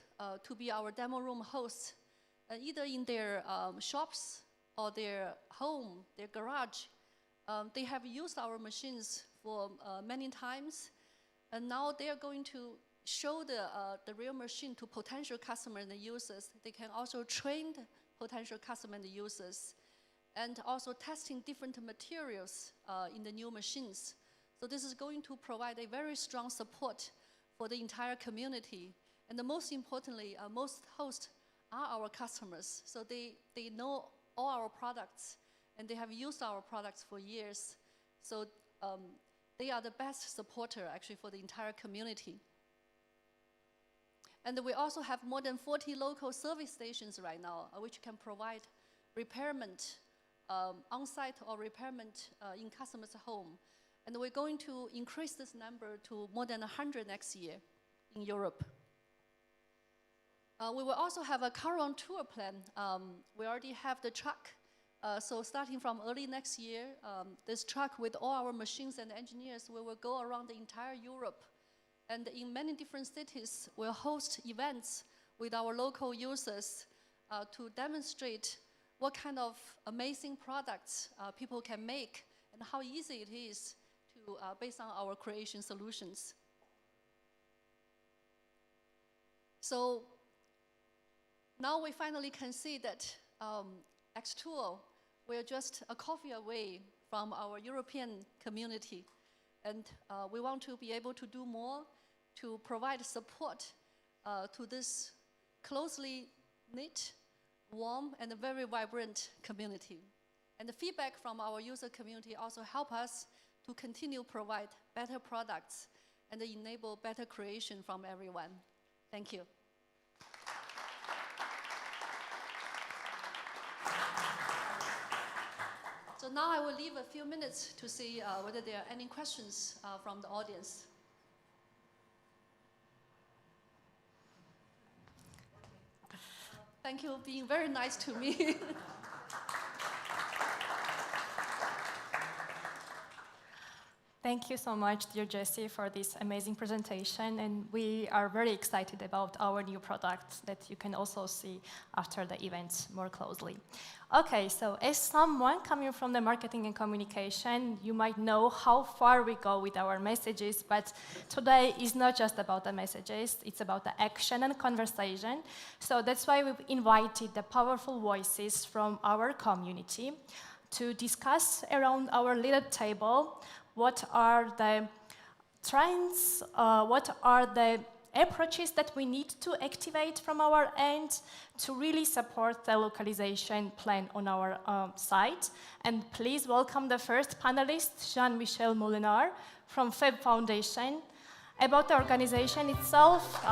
Speaker 6: to be our demo room hosts, either in their shops or their home, their garage. They have used our machines for many times, and now they are going to show the real machine to potential customers and users. They can also train the potential customers and users, and also testing different materials in the new machines. So this is going to provide a very strong support for the entire community. And most importantly, most hosts are our customers. So they know all our products, and they have used our products for years. So they are the best supporter, actually, for the entire community. And we also have more than 40 local service stations right now, which can provide repairment on-site or repairment in customers' home. And we're going to increase this number to more than 100 next year in Europe. We will also have a car on tour plan. We already have the truck. So starting from early next year, this truck with all our machines and engineers, we will go around the entire Europe. And in many different cities, we'll host events with our local users to demonstrate what kind of amazing products people can make and how easy it is to, based on our creation solutions. So now we finally can see that xTool, we're just a coffee away from our European community. And we want to be able to do more to provide support to this closely knit, warm, and very vibrant community. And the feedback from our user community also help us to continue provide better products and enable better creation from everyone. Thank you. So now I will leave a few minutes to see whether there are any questions from the audience. Thank you for being very nice to me.
Speaker 5: Thank you so much, dear Jessie, for this amazing presentation. And we are very excited about our new product that you can also see after the event more closely. Okay, so as someone coming from the marketing and communication, you might know how far we go with our messages, but today is not just about the messages, it's about the action and conversation. So that's why we've invited the powerful voices from our community to discuss around our little table what are the trends, what are the approaches that we need to activate from our end to really support the localization plan on our site. And please welcome the first panelist, Jean-Michel Moulinard from FEB Foundation. About the organization itself,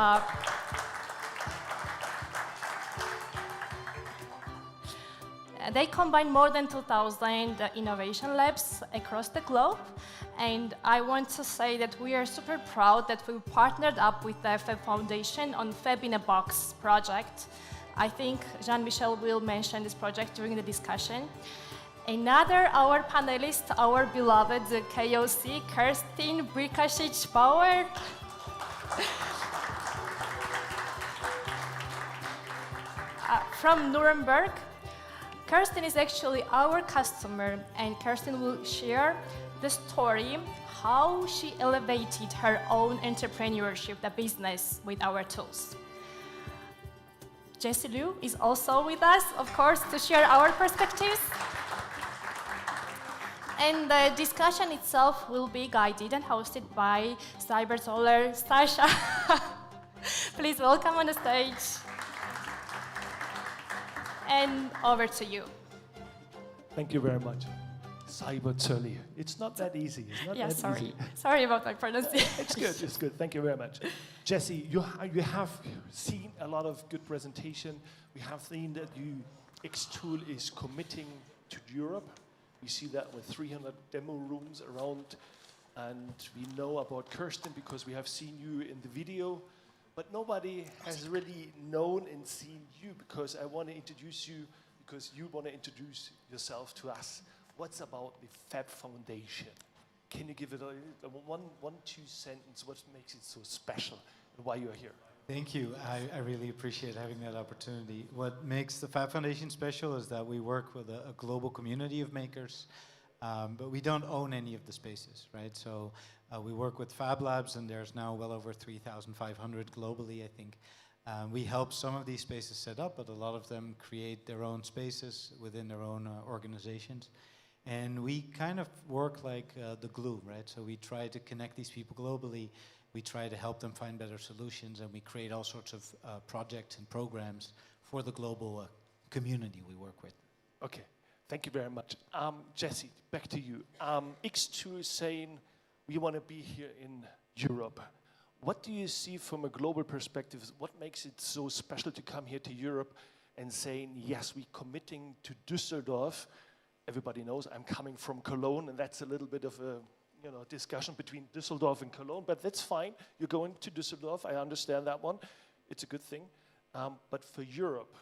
Speaker 5: They combine more than 2,000 innovation labs across the globe. And I want to say that we are super proud that we partnered up with the FAB Foundation on FAB in a Box project. I think Jean-Michel will mention this project during the discussion. Another, our panelist, our beloved KOC, Kerstin Brikasic-Bauer. From Nuremberg. Kerstin is actually our customer, and Kerstin will share the story how she elevated her own entrepreneurship, the business, with our tools. Jessie Liu is also with us, of course, to share our perspectives. And the discussion itself will be guided and hosted by Cybersolar Sasha. Please welcome on the stage. And over to you.
Speaker 7: Thank you very much. Cybersolar. It's not that easy. It's not that
Speaker 5: sorry.
Speaker 7: easy.
Speaker 5: Sorry about my pronunciation.
Speaker 7: It's good. It's good. Thank you very much. Jessie, you have seen a lot of good presentation. We have seen that xTool is committing to Europe. We see that with 300 demo rooms around, and we know about Kerstin because we have seen you in the video, but nobody has really known and seen you, because I want to introduce you, because you want to introduce yourself to us. What's about the FAB Foundation? Can you give it a two sentence, what makes it so special and why you're here?
Speaker 8: Thank you. I really appreciate having that opportunity. What makes the FAB Foundation special is that we work with a global community of makers, but we don't own any of the spaces, right? So we work with Fab Labs, and there's now well over 3,500 globally, I think. We help some of these spaces set up, but a lot of them create their own spaces within their own organizations. And we kind of work like the glue, right? So we try to connect these people globally. We try to help them find better solutions, and we create all sorts of projects and programs for the global community we work with.
Speaker 7: Okay, thank you very much. Jessie, back to you. xTool is saying we want to be here in Europe. What do you see from a global perspective? What makes it so special to come here to Europe and saying, yes, we're committing to Düsseldorf? Everybody knows I'm coming from Cologne, and that's a little bit of a discussion between Düsseldorf and Cologne, but that's fine. You're going to Düsseldorf, I understand that one. It's a good thing. But for Europe,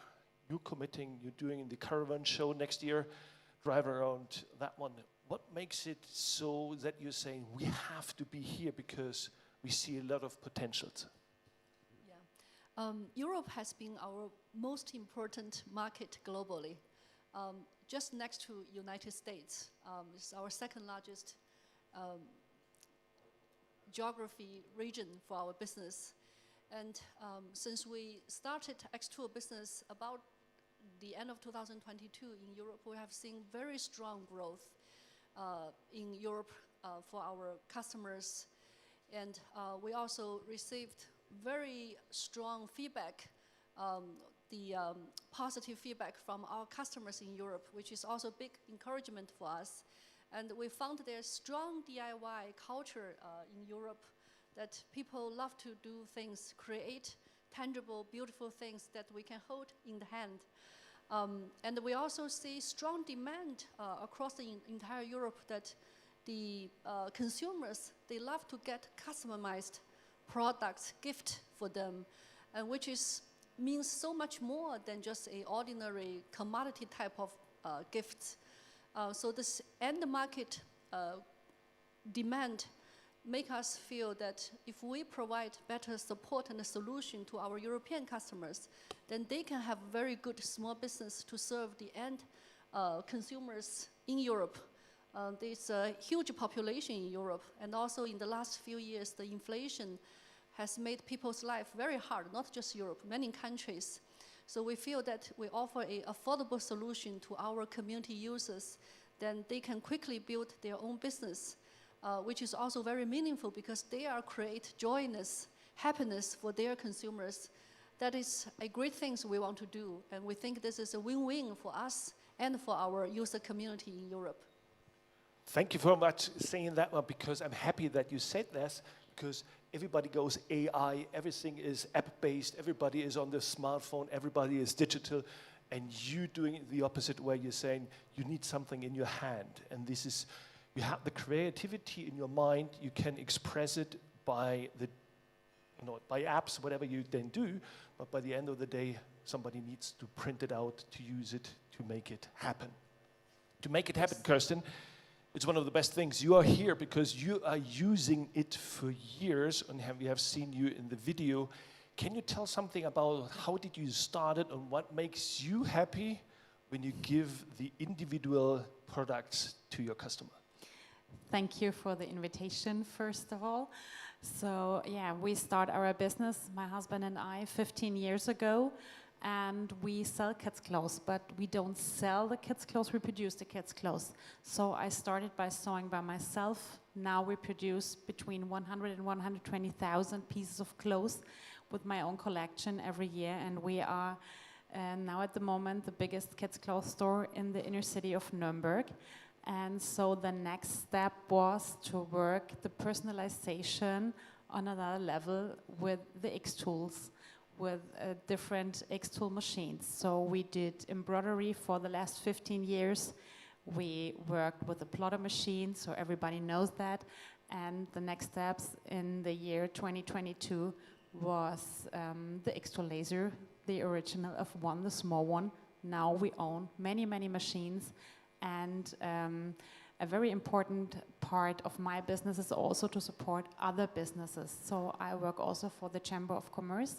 Speaker 7: you're committing, you're doing the caravan show next year, drive around that one. What makes it so that you're saying we have to be here because we see a lot of potentials?
Speaker 6: Yeah. Europe has been our most important market globally. Just next to United States. It's our second largest geography region for our business. And since we started xTool business about the end of 2022 in Europe, we have seen very strong growth in Europe for our customers. And we also received very strong feedback, positive feedback from our customers in Europe, which is also big encouragement for us. And we found there's strong DIY culture in Europe, that people love to do things, create tangible, beautiful things that we can hold in the hand. And we also see strong demand across the entire Europe that the consumers, they love to get customized products, gift for them, and which means so much more than just an ordinary commodity type of gifts. So this end market demand make us feel that if we provide better support and a solution to our European customers, then they can have very good small business to serve the end consumers in Europe. There's a huge population in Europe, and also in the last few years, the inflation has made people's life very hard, not just Europe, many countries. So we feel that we offer an affordable solution to our community users, then they can quickly build their own business, which is also very meaningful because they are create joyness, happiness for their consumers. That is a great thing we want to do, and we think this is a win-win for us and for our user community in Europe.
Speaker 7: Thank you very much for saying that one, because I'm happy that you said this, because everybody goes AI, everything is app-based, everybody is on the smartphone, everybody is digital, and you doing it the opposite way. You're saying you need something in your hand, and this is, you have the creativity in your mind. You can express it by the, by apps, whatever you then do. But by the end of the day, somebody needs to print it out, to use it, to make it happen. To make it happen, Kirsten, it's one of the best things. You are here because you are using it for years, and we have seen you in the video. Can you tell something about how did you start it and what makes you happy when you give the individual products to your customer?
Speaker 9: Thank you for the invitation, first of all. So, yeah, we start our business, my husband and I, 15 years ago, and we sell kids' clothes, but we don't sell the kids' clothes, we produce the kids' clothes. So I started by sewing by myself. Now we produce between 100 and 120,000 pieces of clothes with my own collection every year, and we are now at the moment the biggest kids' clothes store in the inner city of Nuremberg. And so the next step was to work the personalization on another level with the xTools, with different xTool machines. So we did embroidery for the last 15 years. We worked with the plotter machine, so everybody knows that. And the next steps in the year 2022 was the xTool laser, the original F1, the small one. Now we own many, many machines. And a very important part of my business is also to support other businesses. So I work also for the Chamber of Commerce.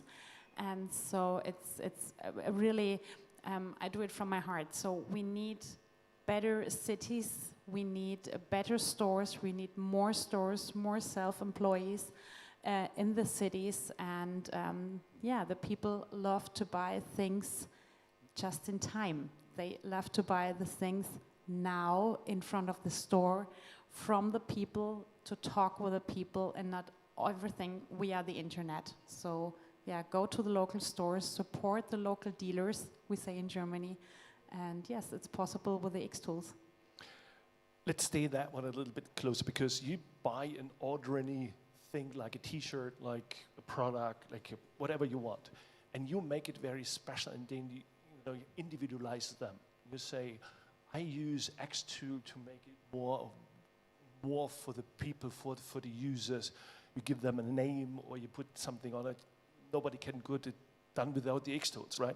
Speaker 9: And so it's really, I do it from my heart. So we need better cities, we need better stores, we need more stores, more self-employees in the cities. And yeah, the people love to buy things just in time. They love to buy the things now in front of the store, from the people, to talk with the people, and not everything via the internet. So yeah, go to the local stores, support the local dealers, we say in Germany, and yes, it's possible with the xTools.
Speaker 7: Let's stay that one a little bit closer, because you buy an ordinary thing like a t-shirt, like a product, like whatever you want, and you make it very special, and then you individualize them. You say, I use xTool to make it more for the people, for the users. You give them a name or you put something on it. Nobody can get it done without the xTools, right?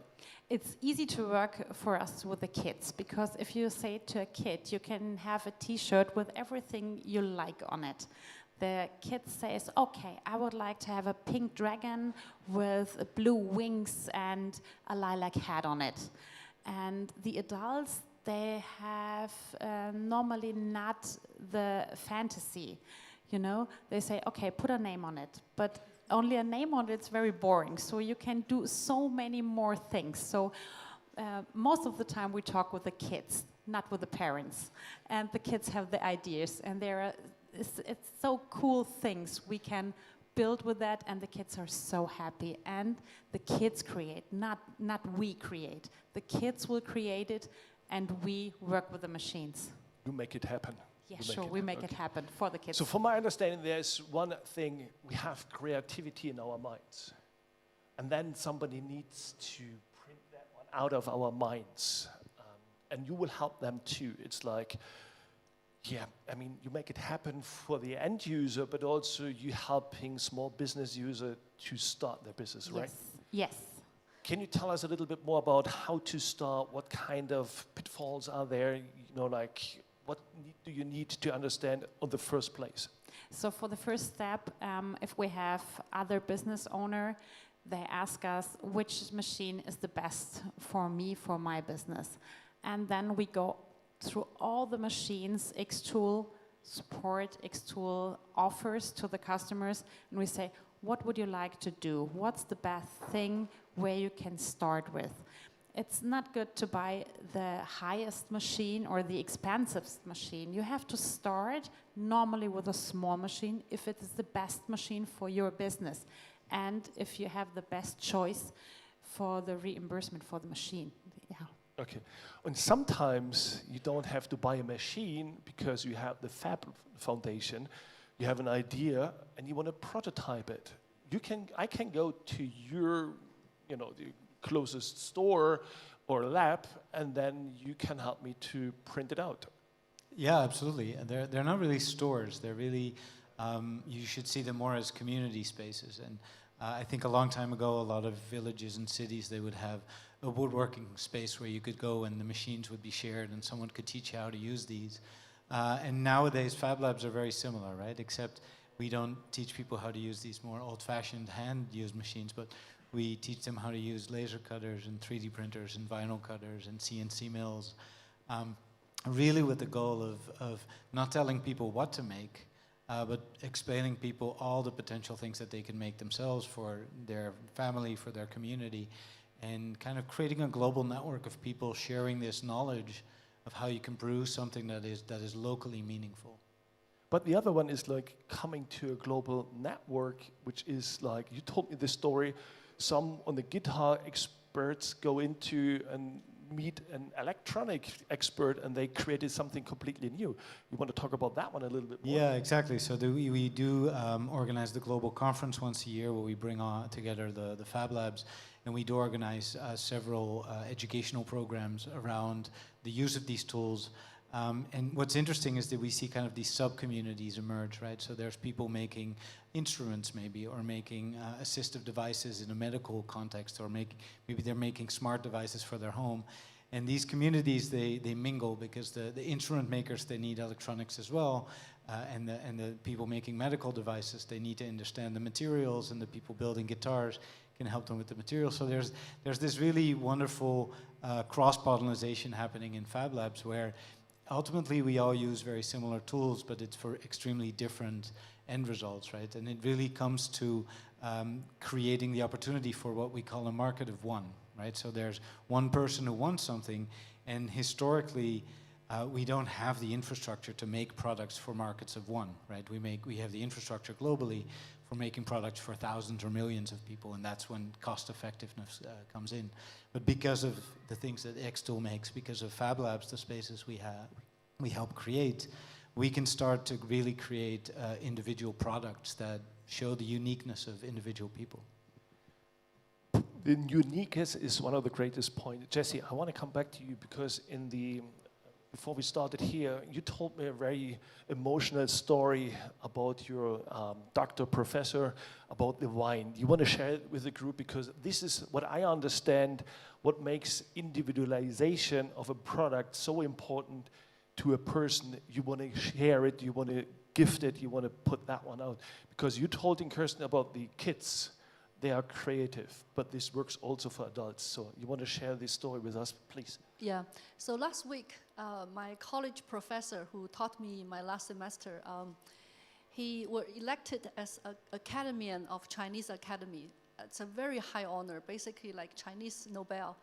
Speaker 9: It's easy to work for us with the kids, because if you say to a kid, you can have a t-shirt with everything you like on it. The kid says, okay, I would like to have a pink dragon with blue wings and a lilac hat on it. And the adults, they have normally not the fantasy, They say, okay, put a name on it, but only a name on it's very boring. So you can do so many more things. So most of the time we talk with the kids, not with the parents. And the kids have the ideas, and it's so cool things we can build with that, and the kids are so happy. And the kids create, not we create. The kids will create it, and we work with the machines.
Speaker 7: You make it happen.
Speaker 9: Yeah, sure, we make it happen for the kids.
Speaker 7: So from my understanding, there's one thing, we have creativity in our minds. And then somebody needs to print that one out of our minds. And you will help them too. It's like, yeah, I mean, you make it happen for the end user, but also you helping small business user to start their business, right?
Speaker 9: Yes.
Speaker 7: Can you tell us a little bit more about how to start? What kind of pitfalls are there? What do you need to understand in the first place?
Speaker 9: So for the first step, if we have other business owner, they ask us which machine is the best for me, for my business. And then we go through all the machines xTool support, xTool offers to the customers, and we say, what would you like to do? What's the best thing where you can start with? It's not good to buy the highest machine or the expensivest machine. You have to start normally with a small machine if it is the best machine for your business, and if you have the best choice for the reimbursement for the machine. Yeah.
Speaker 7: Okay. And sometimes you don't have to buy a machine because you have the Fab Foundation. You have an idea and you want to prototype it. I can go to your, the closest store or a lab, and then you can help me to print it out.
Speaker 8: Yeah, absolutely. And they're not really stores. They're really, you should see them more as community spaces. And I think a long time ago, a lot of villages and cities, they would have a woodworking space where you could go and the machines would be shared and someone could teach you how to use these. And nowadays, Fab Labs are very similar, right? Except we don't teach people how to use these more old-fashioned hand-used machines, but we teach them how to use laser cutters and 3D printers and vinyl cutters and CNC mills. Really with the goal of not telling people what to make, but explaining people all the potential things that they can make themselves for their family, for their community, and kind of creating a global network of people sharing this knowledge of how you can brew something that is locally meaningful.
Speaker 7: But the other one is like coming to a global network, which is like, you told me this story, some on the guitar experts go into and meet an electronic expert and they created something completely new. You want to talk about that one a little bit more?
Speaker 8: Yeah, exactly. So we do organize the global conference once a year where we bring together the Fab Labs, and we do organize several educational programs around the use of these tools. And what's interesting is that we see kind of these sub-communities emerge, right? So there's people making instruments maybe, or making assistive devices in a medical context, or maybe they're making smart devices for their home. And these communities, they mingle because the instrument makers, they need electronics as well. And the people making medical devices, they need to understand the materials, and the people building guitars can help them with the materials. So there's this really wonderful cross-pollination happening in Fab Labs where ultimately we all use very similar tools, but it's for extremely different end results, right? And it really comes to creating the opportunity for what we call a market of one, right? So there's one person who wants something, and historically we don't have the infrastructure to make products for markets of one, right? We have the infrastructure globally for making products for thousands or millions of people, and that's when cost effectiveness comes in. But because of the things that xTool makes, because of Fab Labs, the spaces we help create, we can start to really create individual products that show the uniqueness of individual people.
Speaker 7: The uniqueness is one of the greatest points. Jessie, I want to come back to you because before we started here, you told me a very emotional story about your doctor, professor, about the wine. You want to share it with the group because this is what I understand, what makes individualization of a product so important to a person. You want to share it, you want to gift it, you want to put that one out. Because you told in Kirsten about the kids. They are creative, but this works also for adults. So you want to share this story with us, please?
Speaker 6: Yeah. So last week, my college professor who taught me my last semester, he was elected as an Academician of Chinese Academy. It's a very high honor, basically like Chinese Nobel.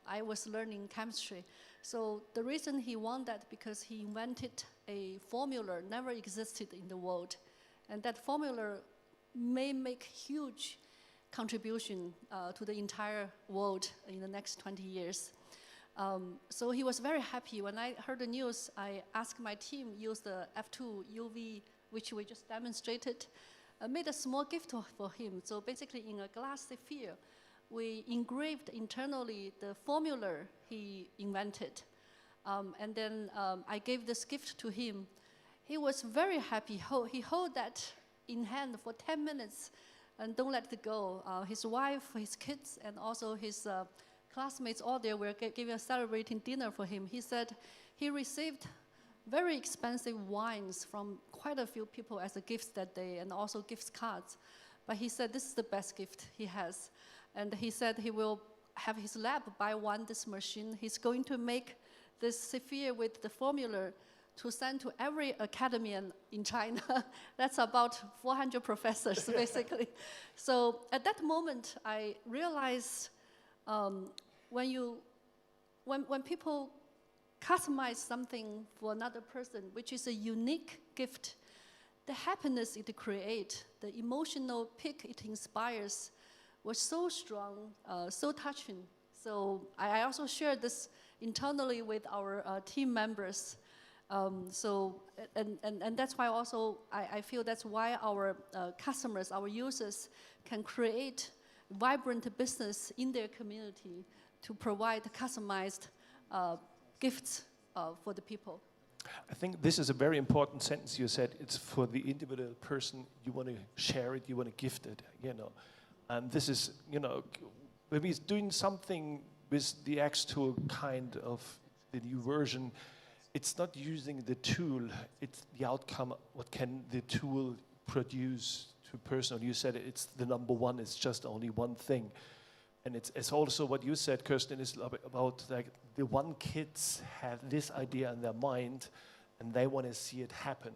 Speaker 6: I was learning chemistry. So the reason he won that because he invented a formula never existed in the world. And that formula may make huge contribution to the entire world in the next 20 years. So he was very happy. When I heard the news, I asked my team use the F2 UV, which we just demonstrated, made a small gift for him. So basically in a glass sphere, we engraved internally the formula he invented. And then I gave this gift to him. He was very happy. He held that in hand for 10 minutes and don't let it go. His wife, his kids, and also his classmates all there were giving a celebrating dinner for him. He said he received very expensive wines from quite a few people as a gift that day, and also gift cards. But he said this is the best gift he has. And he said he will have his lab buy this machine. He's going to make this sphere with the formula to send to every academician in China. That's about 400 professors, basically. So at that moment, I realized when people customize something for another person, which is a unique gift, the happiness it creates, the emotional peak it inspires, was so strong, so touching. So I also shared this internally with our team members. And that's why also I feel that's why our customers, our users can create vibrant business in their community to provide customized gifts for the people.
Speaker 7: I think this is a very important sentence you said. It's for the individual person. You want to share it, you want to gift it, you know. And this is, you know, when we're doing something with the xTool kind of the new version, it's not using the tool, it's the outcome, what can the tool produce to a person. You said it's the number one, it's just only one thing. And it's also what you said, Kirsten, is about like the one kids have this idea in their mind and they want to see it happen.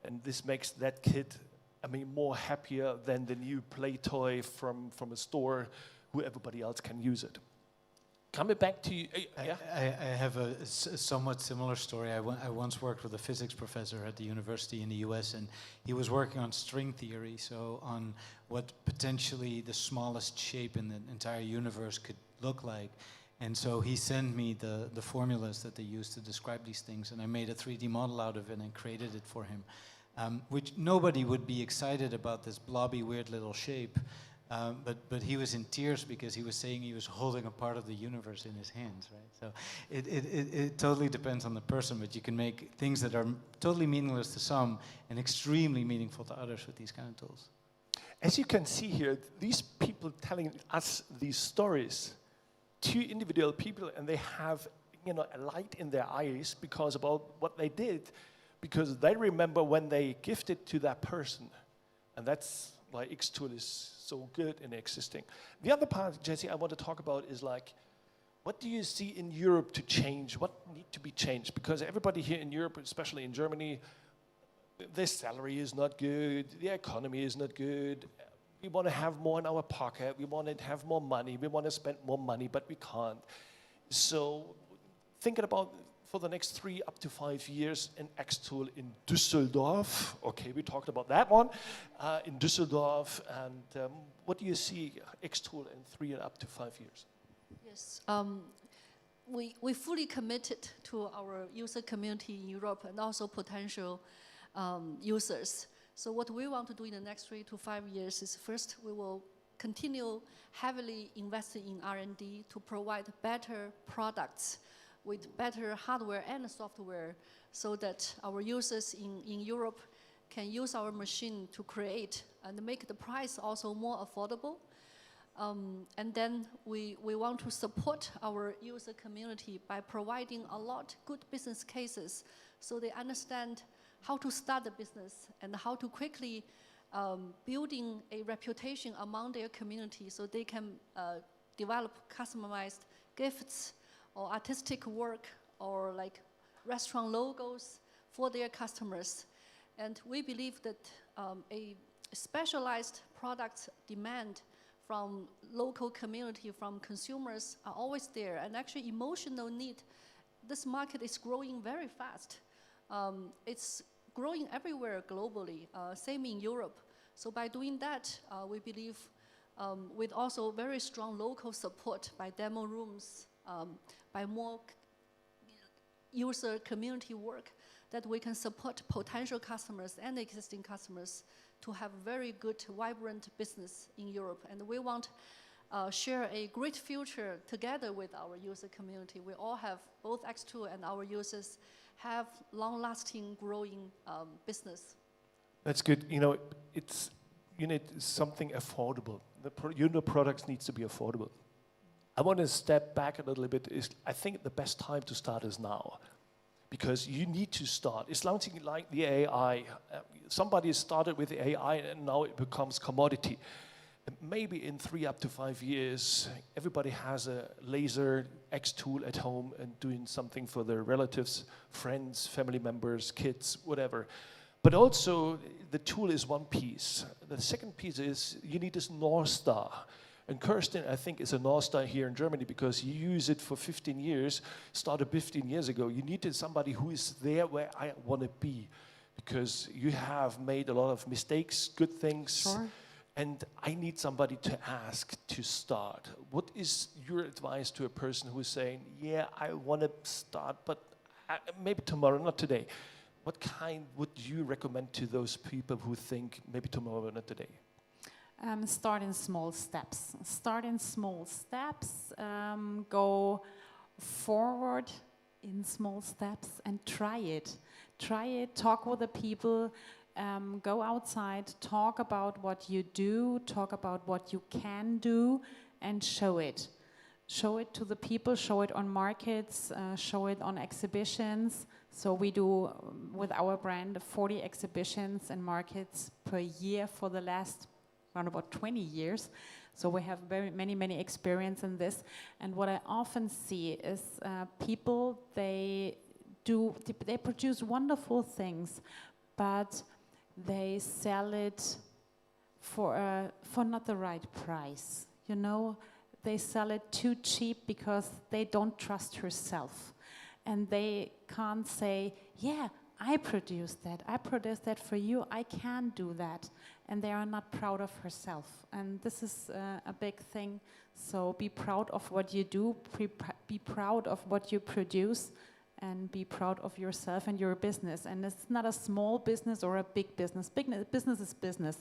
Speaker 7: And this makes that kid, I mean, more happier than the new play toy from a store who everybody else can use it. Coming back to you, yeah?
Speaker 8: I have a somewhat similar story. I once worked with a physics professor at the university in the US, and he was working on string theory, so on what potentially the smallest shape in the entire universe could look like. And so he sent me the formulas that they use to describe these things, and I made a 3D model out of it and created it for him, which nobody would be excited about this blobby, weird little shape. But he was in tears because he was saying he was holding a part of the universe in his hands, right? So it totally depends on the person, but you can make things that are totally meaningless to some and extremely meaningful to others with these kind of tools.
Speaker 7: As you can see here, these people telling us these stories, two individual people, and they have, you know, a light in their eyes because about what they did, because they remember when they gifted to that person, and that's why xTool is so good in existing. The other part, Jessie, I want to talk about is like, what do you see in Europe to change? What need to be changed? Because everybody here in Europe, especially in Germany, their salary is not good, the economy is not good. We want to have more in our pocket, we want to have more money, we want to spend more money, but we can't. So thinking about for the next 3 up to 5 years an xTool in Düsseldorf. Okay, we talked about that one. In Düsseldorf, and what do you see xTool in 3 and up to 5 years?
Speaker 6: Yes, we fully committed to our user community in Europe and also potential users. So what we want to do in the next 3 to 5 years is first we will continue heavily investing in R&D to provide better products with better hardware and software so that our users in Europe can use our machine to create and make the price also more affordable. And then we want to support our user community by providing a lot good business cases so they understand how to start the business and how to quickly building a reputation among their community so they can develop customized gifts or artistic work or like restaurant logos for their customers. And we believe that a specialized product demand from local community, from consumers are always there, and actually emotional need. This market is growing very fast. It's growing everywhere globally, same in Europe. So by doing that, we believe with also very strong local support by demo rooms, by more user community work, that we can support potential customers and existing customers to have very good, vibrant business in Europe. And we want share a great future together with our user community. We all have, both xTool and our users, have long-lasting, growing business.
Speaker 7: That's good. You know, you need something affordable. The products needs to be affordable. I want to step back a little bit. I think the best time to start is now, because you need to start. It's something like the AI. Somebody started with the AI and now it becomes commodity. And maybe in 3 up to 5 years, everybody has a laser xTool at home and doing something for their relatives, friends, family members, kids, whatever. But also, the tool is one piece. The second piece is you need this North Star. And Kirsten, I think, is a North Star here in Germany because you use it for 15 years, started 15 years ago. You needed somebody who is there where I want to be, because you have made a lot of mistakes, good things.
Speaker 4: Sure.
Speaker 7: And I need somebody to ask to start. What is your advice to a person who is saying, yeah, I want to start, but maybe tomorrow, not today? What kind would you recommend to those people who think maybe tomorrow, not today?
Speaker 9: Start in small steps. Start in small steps, go forward in small steps and try it. Try it, talk with the people, go outside, talk about what you do, talk about what you can do, and show it. Show it to the people, show it on markets, show it on exhibitions. So we do, with our brand, 40 exhibitions and markets per year for the last around about 20 years. So we have very many experience in this. And what I often see is people, they produce wonderful things, but they sell it for not the right price. You know, they sell it too cheap because they don't trust herself. And they can't say, yeah, I produced that for you, I can do that. And they are not proud of herself. And this is a big thing. So be proud of what you do, be proud of what you produce, and be proud of yourself and your business. And it's not a small business or a big business. Business is business.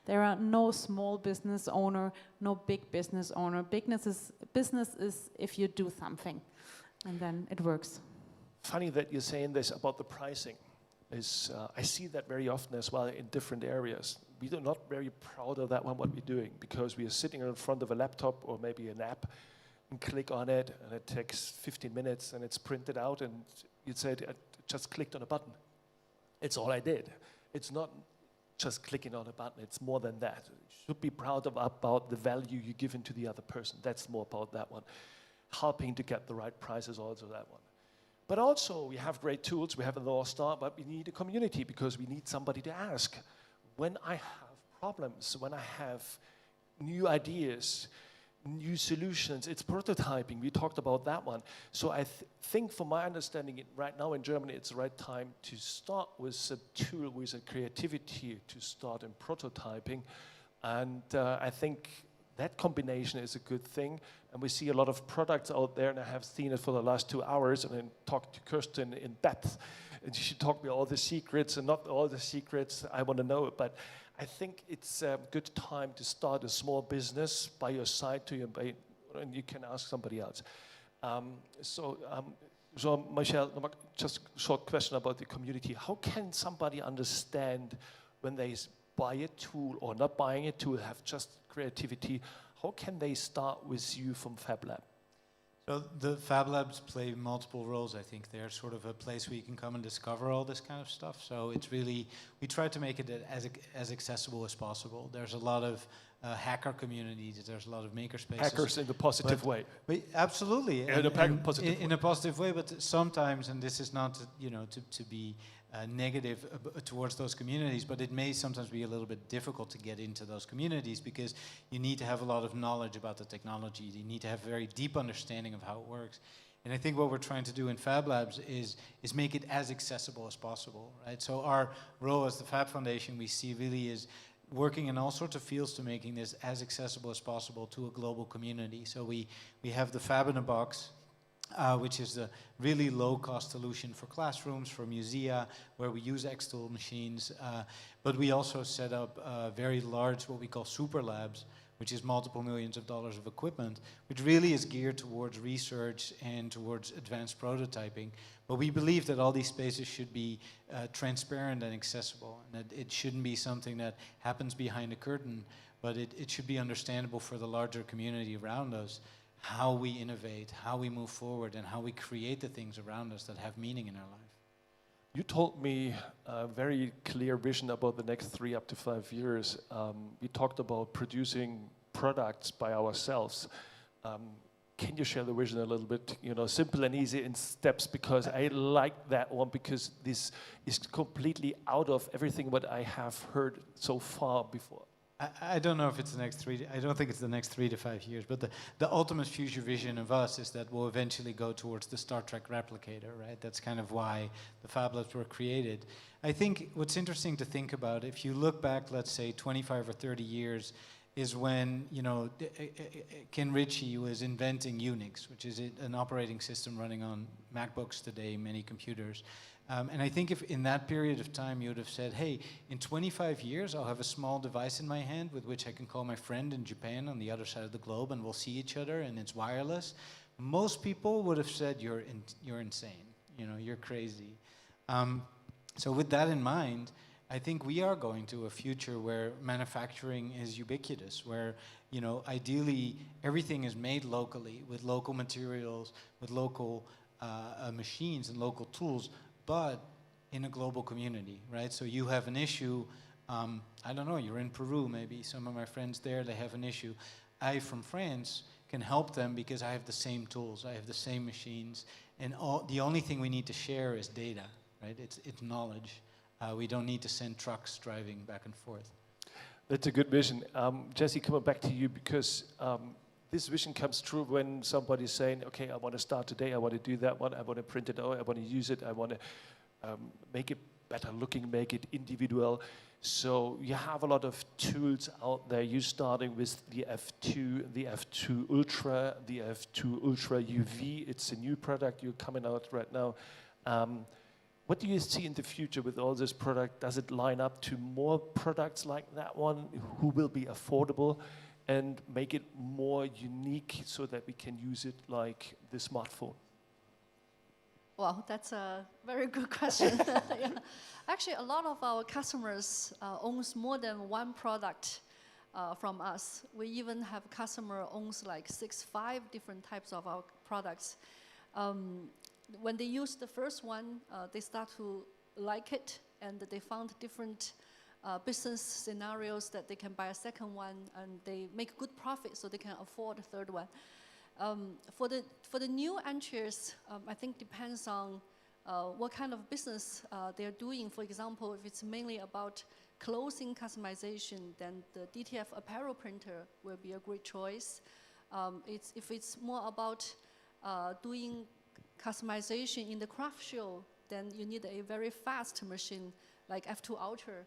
Speaker 9: There are no small business owner, no big business owner. Business is if you do something, and then it works.
Speaker 7: Funny that you're saying this about the pricing. I see that very often as well in different areas. We are not very proud of that one, what we're doing, because we are sitting in front of a laptop or maybe an app and click on it, and it takes 15 minutes and it's printed out, and you'd say, I just clicked on a button. It's all I did. It's not just clicking on a button, it's more than that. You should be proud about the value you give into the other person. That's more about that one. Helping to get the right price is also that one. But also, we have great tools, we have a North Star, but we need a community because we need somebody to ask. When I have problems, when I have new ideas, new solutions, it's prototyping, we talked about that one. So I think from my understanding, right now in Germany, it's the right time to start with a tool, with a creativity, to start in prototyping. And I think that combination is a good thing. And we see a lot of products out there, and I have seen it for the last 2 hours, and then talked to Kirsten in depth. And she taught me all the secrets, and not all the secrets I want to know. But I think it's a good time to start a small business by your side, and you can ask somebody else. So Michelle, just a short question about the community. How can somebody understand when they buy a tool or not buying a tool, have just creativity? How can they start with you from Fab Lab?
Speaker 8: So the Fab Labs play multiple roles, I think. They're sort of a place where you can come and discover all this kind of stuff. So it's really, we try to make it as accessible as possible. There's a lot of hacker communities, there's a lot of maker spaces.
Speaker 7: Hackers in the positive way.
Speaker 8: Absolutely.
Speaker 7: In
Speaker 8: a positive way, but sometimes, and this is not to be negative towards those communities, but it may sometimes be a little bit difficult to get into those communities because you need to have a lot of knowledge about the technology. You need to have a very deep understanding of how it works. And I think what we're trying to do in Fab Labs is make it as accessible as possible, right? So our role as the Fab Foundation, we see really is working in all sorts of fields to making this as accessible as possible to a global community. So we have the Fab in a Box, which is a really low-cost solution for classrooms, for musea, where we use xTool machines. But we also set up very large, what we call super labs, which is multiple millions of dollars of equipment, which really is geared towards research and towards advanced prototyping. But we believe that all these spaces should be transparent and accessible, and that it shouldn't be something that happens behind a curtain, but it should be understandable for the larger community around us, how we innovate, how we move forward, and how we create the things around us that have meaning in our life.
Speaker 7: You told me a very clear vision about the next 3 up to 5 years. We talked about producing products by ourselves. Can you share the vision a little bit, simple and easy in steps, because I like that one, because this is completely out of everything what I have heard so far before.
Speaker 8: I don't know if it's the next I don't think it's the next 3 to 5 years, but the ultimate future vision of us is that we'll eventually go towards the Star Trek replicator, right? That's kind of why the Fab Labs were created. I think what's interesting to think about, if you look back, let's say 25 or 30 years, is when, Ken Ritchie was inventing Unix, which is an operating system running on MacBooks today, many computers. And I think if in that period of time you would have said, hey, in 25 years I'll have a small device in my hand with which I can call my friend in Japan on the other side of the globe and we'll see each other and it's wireless, most people would have said you're insane, you're crazy. So with that in mind, I think we are going to a future where manufacturing is ubiquitous, where ideally everything is made locally with local materials, with local machines and local tools, but in a global community, right? So you have an issue, I don't know, you're in Peru maybe, some of my friends there, they have an issue. I, from France, can help them because I have the same tools, I have the same machines, and the only thing we need to share is data, right? It's knowledge. We don't need to send trucks driving back and forth.
Speaker 7: That's a good vision. Jessie, coming back to you, because this vision comes true when somebody's saying, okay, I want to start today, I want to do that one, I want to print it out, I want to use it, I want to make it better looking, make it individual. So you have a lot of tools out there. You're starting with the F2, the F2 Ultra, the F2 Ultra UV. It's a new product you're coming out right now. What do you see in the future with all this product? Does it line up to more products like that one who will be affordable and make it more unique so that we can use it like the smartphone?
Speaker 6: Well, that's a very good question. Yeah. Actually, a lot of our customers owns more than one product from us. We even have a customer owns like 5 different types of our products. When they use the first one, they start to like it, and they found different business scenarios that they can buy a second one, and they make good profit, so they can afford a third one. For the new entrants, I think depends on what kind of business they're doing. For example, if it's mainly about clothing customization, then the DTF apparel printer will be a great choice. If it's more about doing customization in the craft show, then you need a very fast machine like F2 Ultra,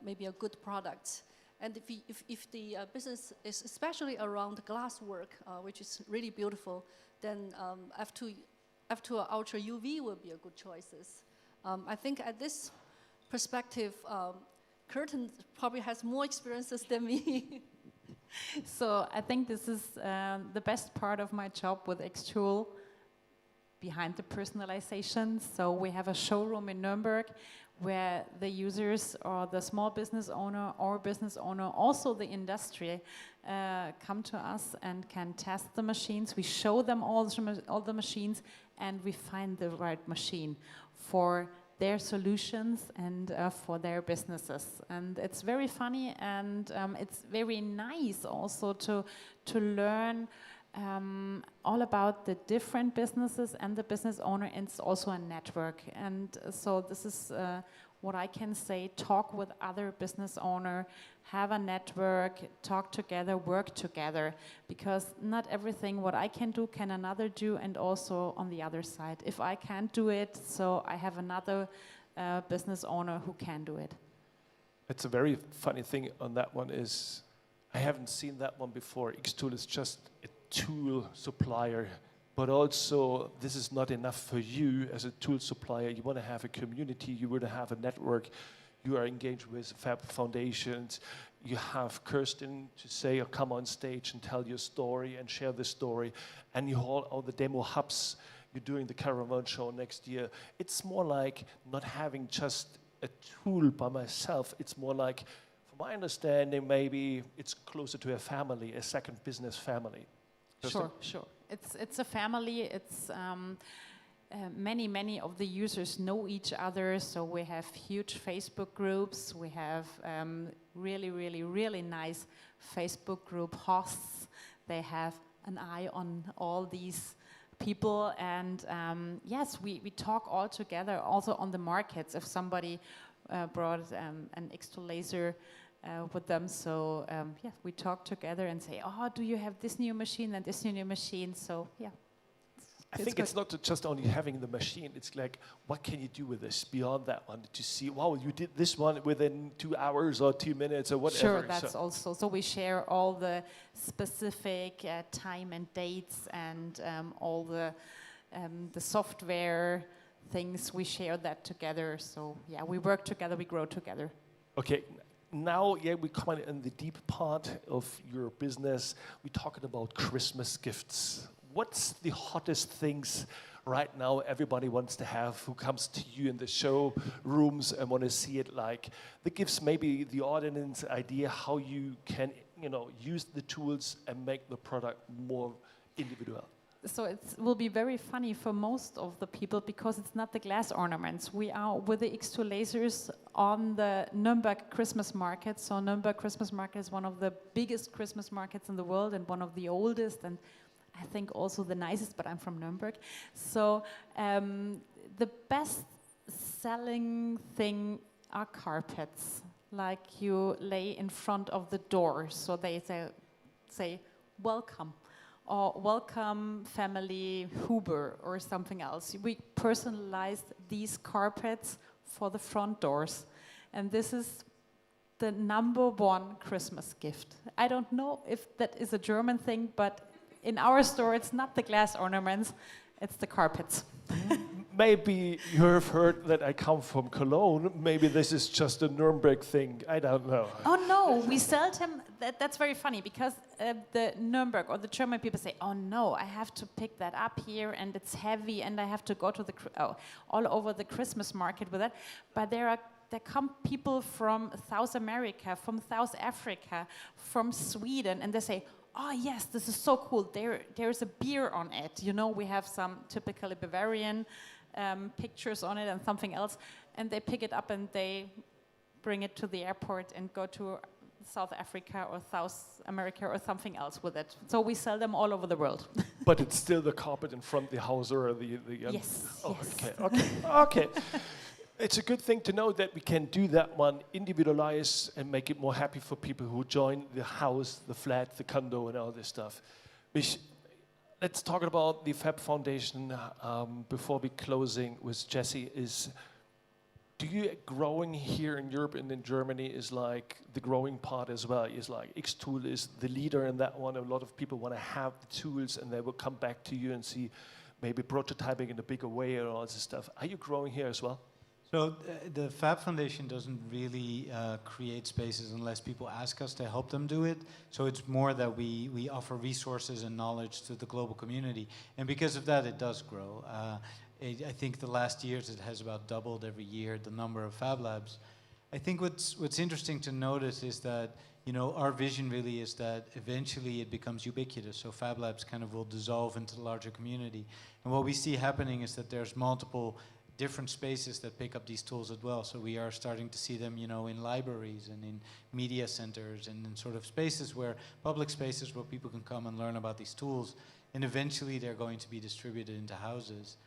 Speaker 6: maybe a good product. And if the business is especially around glass work, which is really beautiful, then F2 Ultra UV will be a good choices. I think at this perspective, Curtin probably has more experiences than me.
Speaker 9: So I think this is the best part of my job with xTool, behind the personalization. So we have a showroom in Nuremberg where the users or the small business owner or business owner, also the industry, come to us and can test the machines. We show them all the machines and we find the right machine for their solutions and for their businesses. And it's very funny and it's very nice also to learn all about the different businesses and the business owner, and it's also a network. And so this is what I can say: talk with other business owner, have a network, talk together, work together, because not everything what I can do can another do, and also on the other side, if I can't do it, so I have another business owner who can do it.
Speaker 7: It's a very funny thing on that one is, I haven't seen that one before. xTool is just a tool supplier, but also this is not enough for you as a tool supplier. You want to have a community, you want to have a network, you are engaged with Fab Foundations, you have Kirsten to say or come on stage and tell your story and share the story, and you hold all the demo hubs. You're doing the Caravan show next year. It's more like not having just a tool by myself. It's more like, from my understanding, maybe it's closer to a family, a second business family.
Speaker 9: Sure. It's a family. It's many of the users know each other. So we have huge Facebook groups. We have really nice Facebook group hosts. They have an eye on all these people, and yes, we talk all together. Also on the markets, if somebody brought an xTool laser with them, so yeah, we talk together and say, oh, do you have this new machine and this new machine? So yeah,
Speaker 7: I think it's not just only having the machine, it's like, what can you do with this beyond that one to see, wow, you did this one within 2 hours or 2 minutes or whatever.
Speaker 9: Sure, that's also, so we share all the specific time and dates and all the software things, we share that together. So yeah, we work together, we grow together.
Speaker 7: Okay, now we come in the deep part of your business. We're talking about Christmas gifts. What's the hottest things right now everybody wants to have who comes to you in the show rooms and want to see it, like that gives maybe the audience idea how you can, use the tools and make the product more individual.
Speaker 9: So it will be very funny for most of the people because it's not the glass ornaments. We are with the xTool lasers on the Nuremberg Christmas market. So Nuremberg Christmas market is one of the biggest Christmas markets in the world and one of the oldest and I think also the nicest, but I'm from Nuremberg. So the best selling thing are carpets, like you lay in front of the door. So they say welcome. Or welcome family Huber or something else. We personalized these carpets for the front doors. And this is the #1 Christmas gift. I don't know if that is a German thing, but in our store it's not the glass ornaments, it's the carpets.
Speaker 7: Maybe you have heard that I come from Cologne. Maybe this is just a Nuremberg thing. I don't know.
Speaker 9: Oh no, we sell them. That's very funny because the Nuremberg or the German people say, oh no, I have to pick that up here and it's heavy and I have to go to all over the Christmas market with that. But there come people from South America, from South Africa, from Sweden, and they say, oh yes, this is so cool. There's a beer on it. We have some typically Bavarian pictures on it and something else, and they pick it up and they bring it to the airport and go to South Africa or South America or something else with it. So we sell them all over the world.
Speaker 7: But it's still the carpet in front of the house or the
Speaker 9: yes.
Speaker 7: Oh,
Speaker 9: yes.
Speaker 7: Okay. It's a good thing to know that we can do that one, individualize and make it more happy for people who join the house, the flat, the condo and all this stuff. Let's talk about the Fab Foundation before we closing with Jessie. Do you growing here in Europe and in Germany is like the growing part as well? Is like xTool is the leader in that one. A lot of people want to have the tools and they will come back to you and see maybe prototyping in a bigger way and all this stuff. Are you growing here as well?
Speaker 8: So the Fab Foundation doesn't really create spaces unless people ask us to help them do it. So it's more that we offer resources and knowledge to the global community. And because of that, it does grow. I think the last years it has about doubled every year, the number of Fab Labs. I think what's interesting to notice is that our vision really is that eventually it becomes ubiquitous. So Fab Labs kind of will dissolve into the larger community. And what we see happening is that there's multiple different spaces that pick up these tools as well. So we are starting to see them, in libraries and in media centers and in sort of spaces public spaces where people can come and learn about these tools. And eventually they're going to be distributed into houses.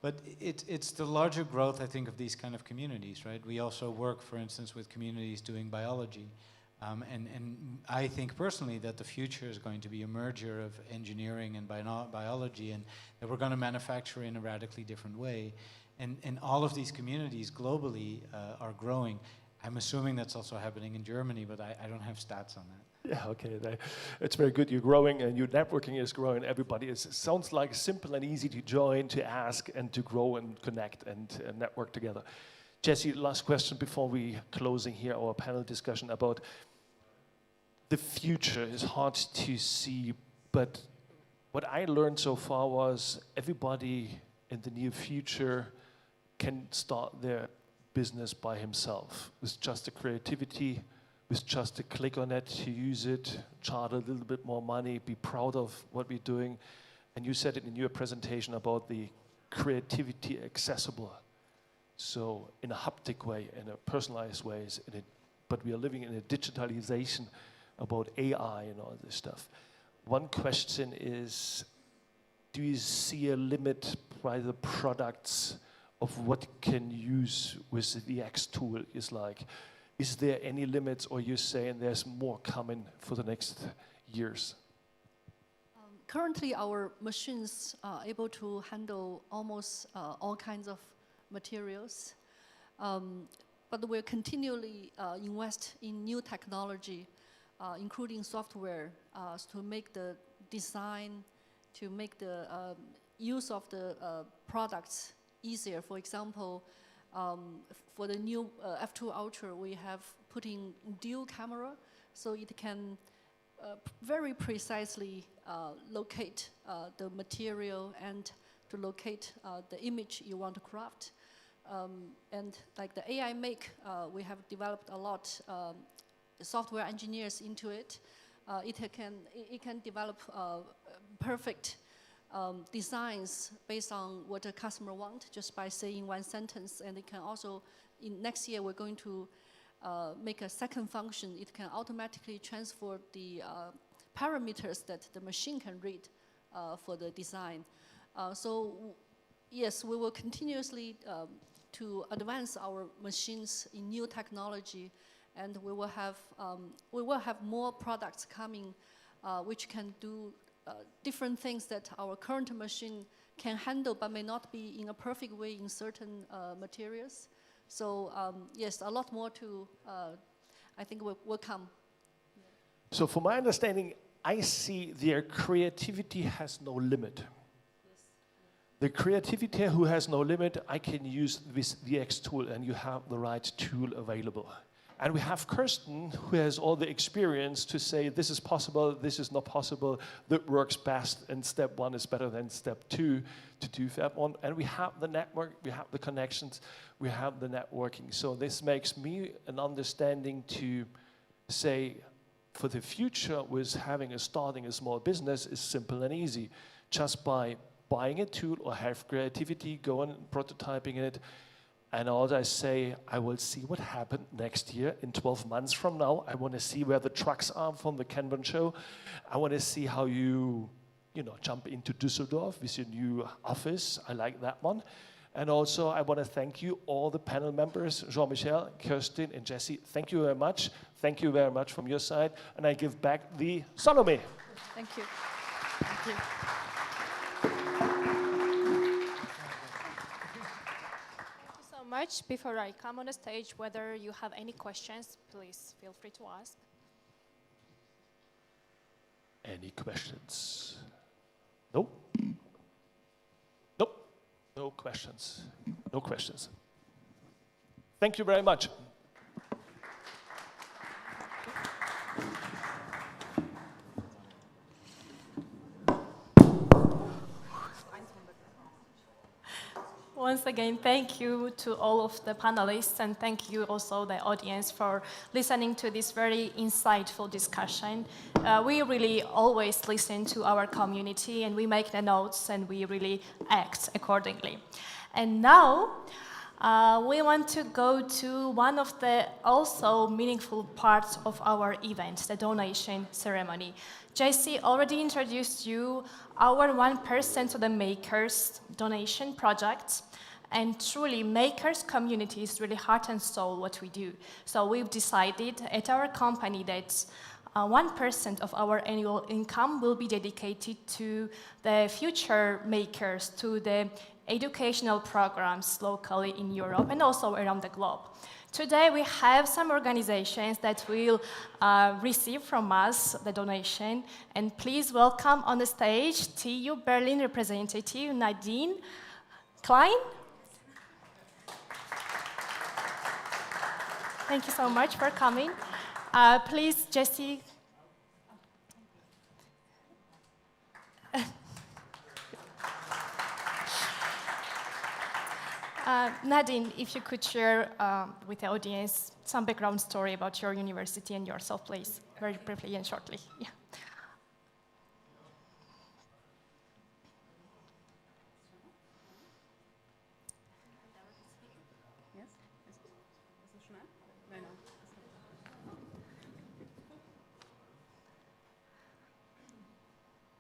Speaker 8: But it's the larger growth, I think, of these kind of communities, right? We also work, for instance, with communities doing biology. And I think personally that the future is going to be a merger of engineering and biology, and that we're going to manufacture in a radically different way. And all of these communities globally are growing. I'm assuming that's also happening in Germany, but I don't have stats on that.
Speaker 7: Yeah, okay. It's very good. You're growing and your networking is growing. Everybody is. It sounds like simple and easy to join, to ask, and to grow and connect and network together. Jessie, last question before we closing here our panel discussion about the future is hard to see, but what I learned so far was everybody in the near future can start their business by himself with just the creativity, with just a click on it to use it, charge a little bit more money, be proud of what we're doing. And you said it in your presentation about the creativity accessible. So in a haptic way, in a personalized ways, but we are living in a digitalization about AI and all this stuff. One question is, do you see a limit by the products of what you can use with the xTool? Is there any limits, or you saying there's more coming for the next years?
Speaker 6: Currently, our machines are able to handle almost all kinds of materials, but we're continually invest in new technology, including software, to make the design, to make the use of the products easier. For example, for the new F2 Ultra, we have put in dual camera, so it can very precisely locate the material and to locate the image you want to craft. And like the AI Make, we have developed a lot software engineers into it. It can develop perfect designs based on what a customer wants just by saying one sentence. And it can also, next year, we're going to make a second function. It can automatically transfer the parameters that the machine can read for the design. So yes, we will continuously to advance our machines in new technology, and we will have more products coming which can do different things that our current machine can handle, but may not be in a perfect way in certain materials. So yes, a lot more to, I think, will come.
Speaker 7: So from my understanding, I see their creativity has no limit. The creativity who has no limit, I can use with the xTool, and you have the right tool available. And we have Kirsten, who has all the experience to say this is possible, this is not possible, that works best, and step one is better than step two to do that one. And we have the network, we have the connections, we have the networking. So this makes me an understanding to say, for the future, with starting a small business is simple and easy. Just by buying a tool or have creativity, go on prototyping it, and all I say, I will see what happened next year in 12 months from now. I want to see where the trucks are from the Kanban show. I want to see how you jump into Düsseldorf with your new office. I like that one. And also, I want to thank you, all the panel members, Jean-Michel, Kirsten, and Jessie. Thank you very much. Thank you very much from your side. And I give back the Salome.
Speaker 6: Thank you.
Speaker 5: Thank you. Much. Before I come on the stage, whether you have any questions, please feel free to ask.
Speaker 7: Any questions? No? Nope. No questions. No questions. Thank you very much.
Speaker 5: Once again, thank you to all of the panelists, and thank you also the audience for listening to this very insightful discussion. We really always listen to our community, and we make the notes, and we really act accordingly. And now, we want to go to one of the also meaningful parts of our event, the donation ceremony. Jessie already introduced you our 1% to the Makers donation project. And truly, Makers community is really heart and soul what we do. So we've decided at our company that 1% of our annual income will be dedicated to the future makers, to the educational programs locally in Europe and also around the globe. Today we have some organizations that will receive from us the donation, and please welcome on the stage TU Berlin representative Nadine Klein. Thank you so much for coming. Please, Jessie. Nadine, if you could share with the audience some background story about your university and yourself, please, very briefly and shortly. Yeah.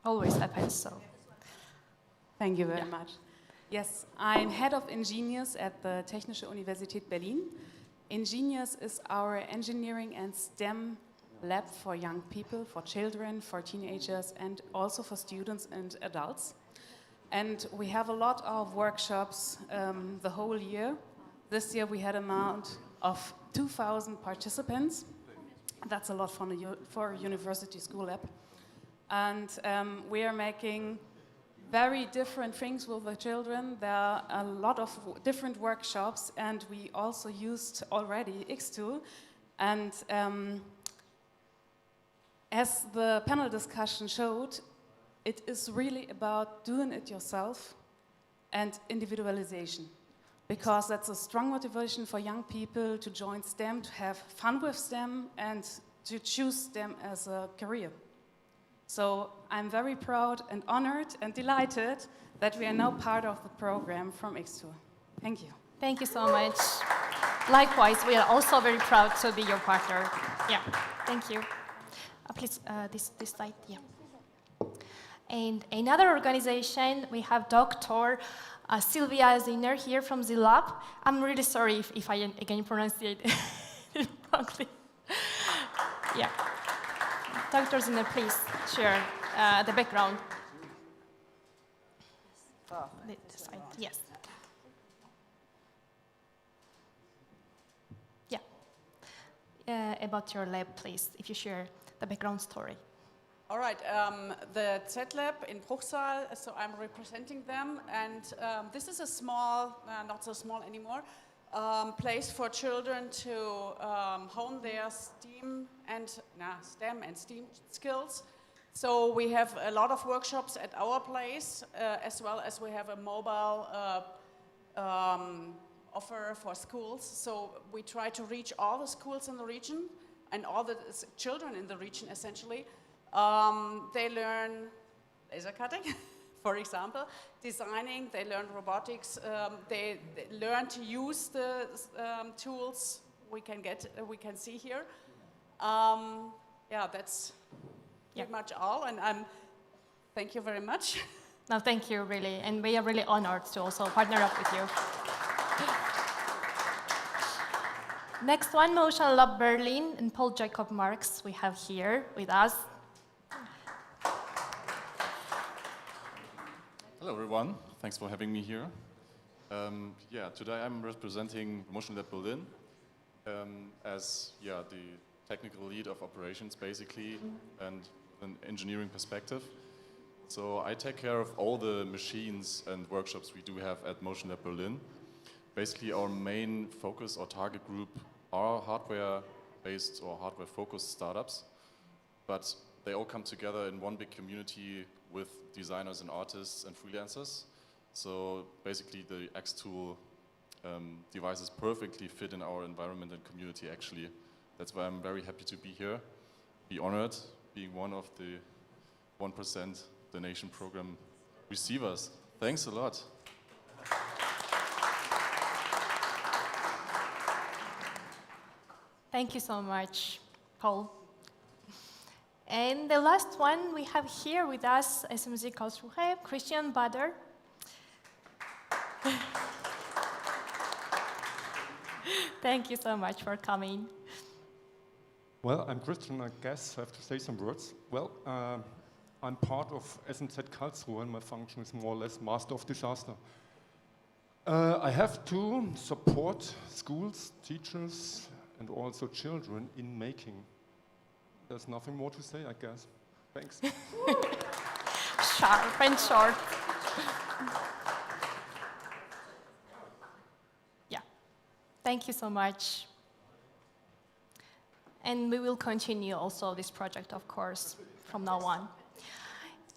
Speaker 5: Always happens, so.
Speaker 10: Thank you very much. Yes, I'm head of Ingenious at the Technische Universität Berlin. Ingenious is our engineering and STEM lab for young people, for children, for teenagers, and also for students and adults. And we have a lot of workshops the whole year. This year we had an amount of 2,000 participants. That's a lot for a university school lab. And we are making very different things with the children. There are a lot of different workshops, and we also used already xTool. And as the panel discussion showed, it is really about doing it yourself and individualization, because that's a strong motivation for young people to join STEM, to have fun with STEM, and to choose STEM as a career. So I'm very proud and honored and delighted that we are now part of the program from xTool. Thank you.
Speaker 5: Thank you so much. Likewise, we are also very proud to be your partner. Yeah, thank you. Please, this slide, yeah. And another organization, we have Dr. Sylvia Ziner here from the lab. I'm really sorry if I again pronounce it wrongly. Yeah. Dr. Ziner, please share the background. This side, yes. Yeah. About your lab, please, if you share the background story.
Speaker 11: All right, the Zeit Lab in Bruchsal, so I'm representing them, and this is a small, not so small anymore, place for children to hone their STEM and STEM skills. So we have a lot of workshops at our place, as well as we have a mobile offer for schools. So we try to reach all the schools in the region and all the children in the region, essentially. They learn laser cutting, for example, designing, they learn robotics, they learn to use the tools we can see here. Yeah, that's pretty much all, and thank you very much.
Speaker 5: No, thank you, really, and we are really honored to also partner up with you. Next one, Motion Lab Berlin and Paul Jacob Marx we have here with us.
Speaker 12: Hello everyone, thanks for having me here. Today I'm representing Motion Lab Berlin as the technical lead of operations basically, and an engineering perspective. So I take care of all the machines and workshops we do have at Motion Lab Berlin. Basically our main focus or target group are hardware-based or hardware-focused startups, but they all come together in one big community with designers and artists and freelancers. So basically the xTool devices perfectly fit in our environment and community actually. That's why I'm very happy to be here, be honored, being one of the 1% donation program receivers. Thanks a lot.
Speaker 5: Thank you so much, Paul. And the last one we have here with us, SMZ Karlsruhe, Christian Bader. Thank you so much for coming.
Speaker 13: Well, I'm Christian, I guess I have to say some words. Well, I'm part of SMZ Karlsruhe, and my function is more or less master of disaster. I have to support schools, teachers, and also children in making. There's nothing more to say, I guess. Thanks.
Speaker 5: Sharp and short. Yeah, thank you so much. And we will continue also this project, of course, from now on.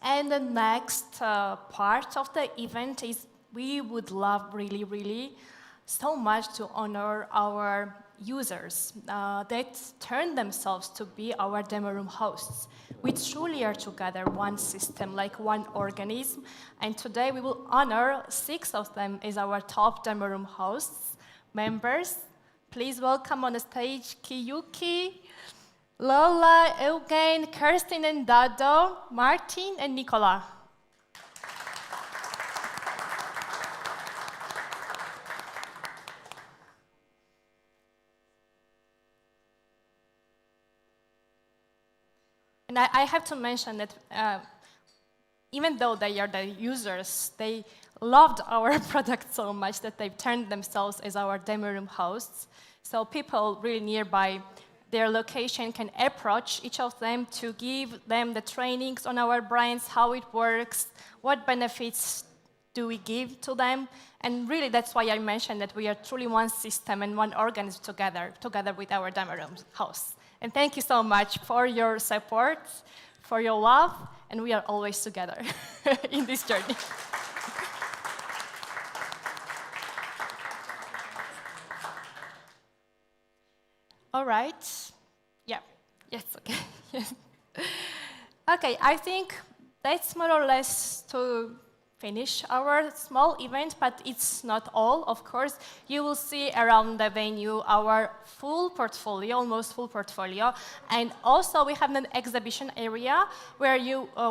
Speaker 5: And the next part of the event is we would love really so much to honor our users that turn themselves to be our demo room hosts. We truly are together one system, like one organism, and today we will honor 6 of them as our top demo room hosts, members. Please welcome on the stage Kiyuki, Lola, Eugen, Kirsten and Dado, Martin and Nicola. And I have to mention that even though they are the users, they loved our product so much that they've turned themselves as our demo room hosts. So people really nearby their location can approach each of them to give them the trainings on our brands, how it works, what benefits do we give to them. And really, that's why I mentioned that we are truly one system and one organism together with our demo room house. And thank you so much for your support, for your love, and we are always together in this journey. All right. Yeah. Yes. Okay. Yes. Okay. I think that's more or less to finish our small event, but it's not all. Of course, you will see around the venue our full portfolio, almost full portfolio, and also we have an exhibition area where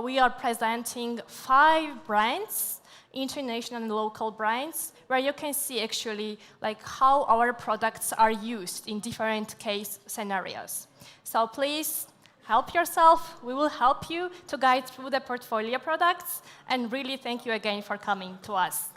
Speaker 5: we are presenting 5 brands, international and local brands, where you can see actually like how our products are used in different case scenarios. So please help yourself. We will help you to guide through the portfolio products, and really thank you again for coming to us.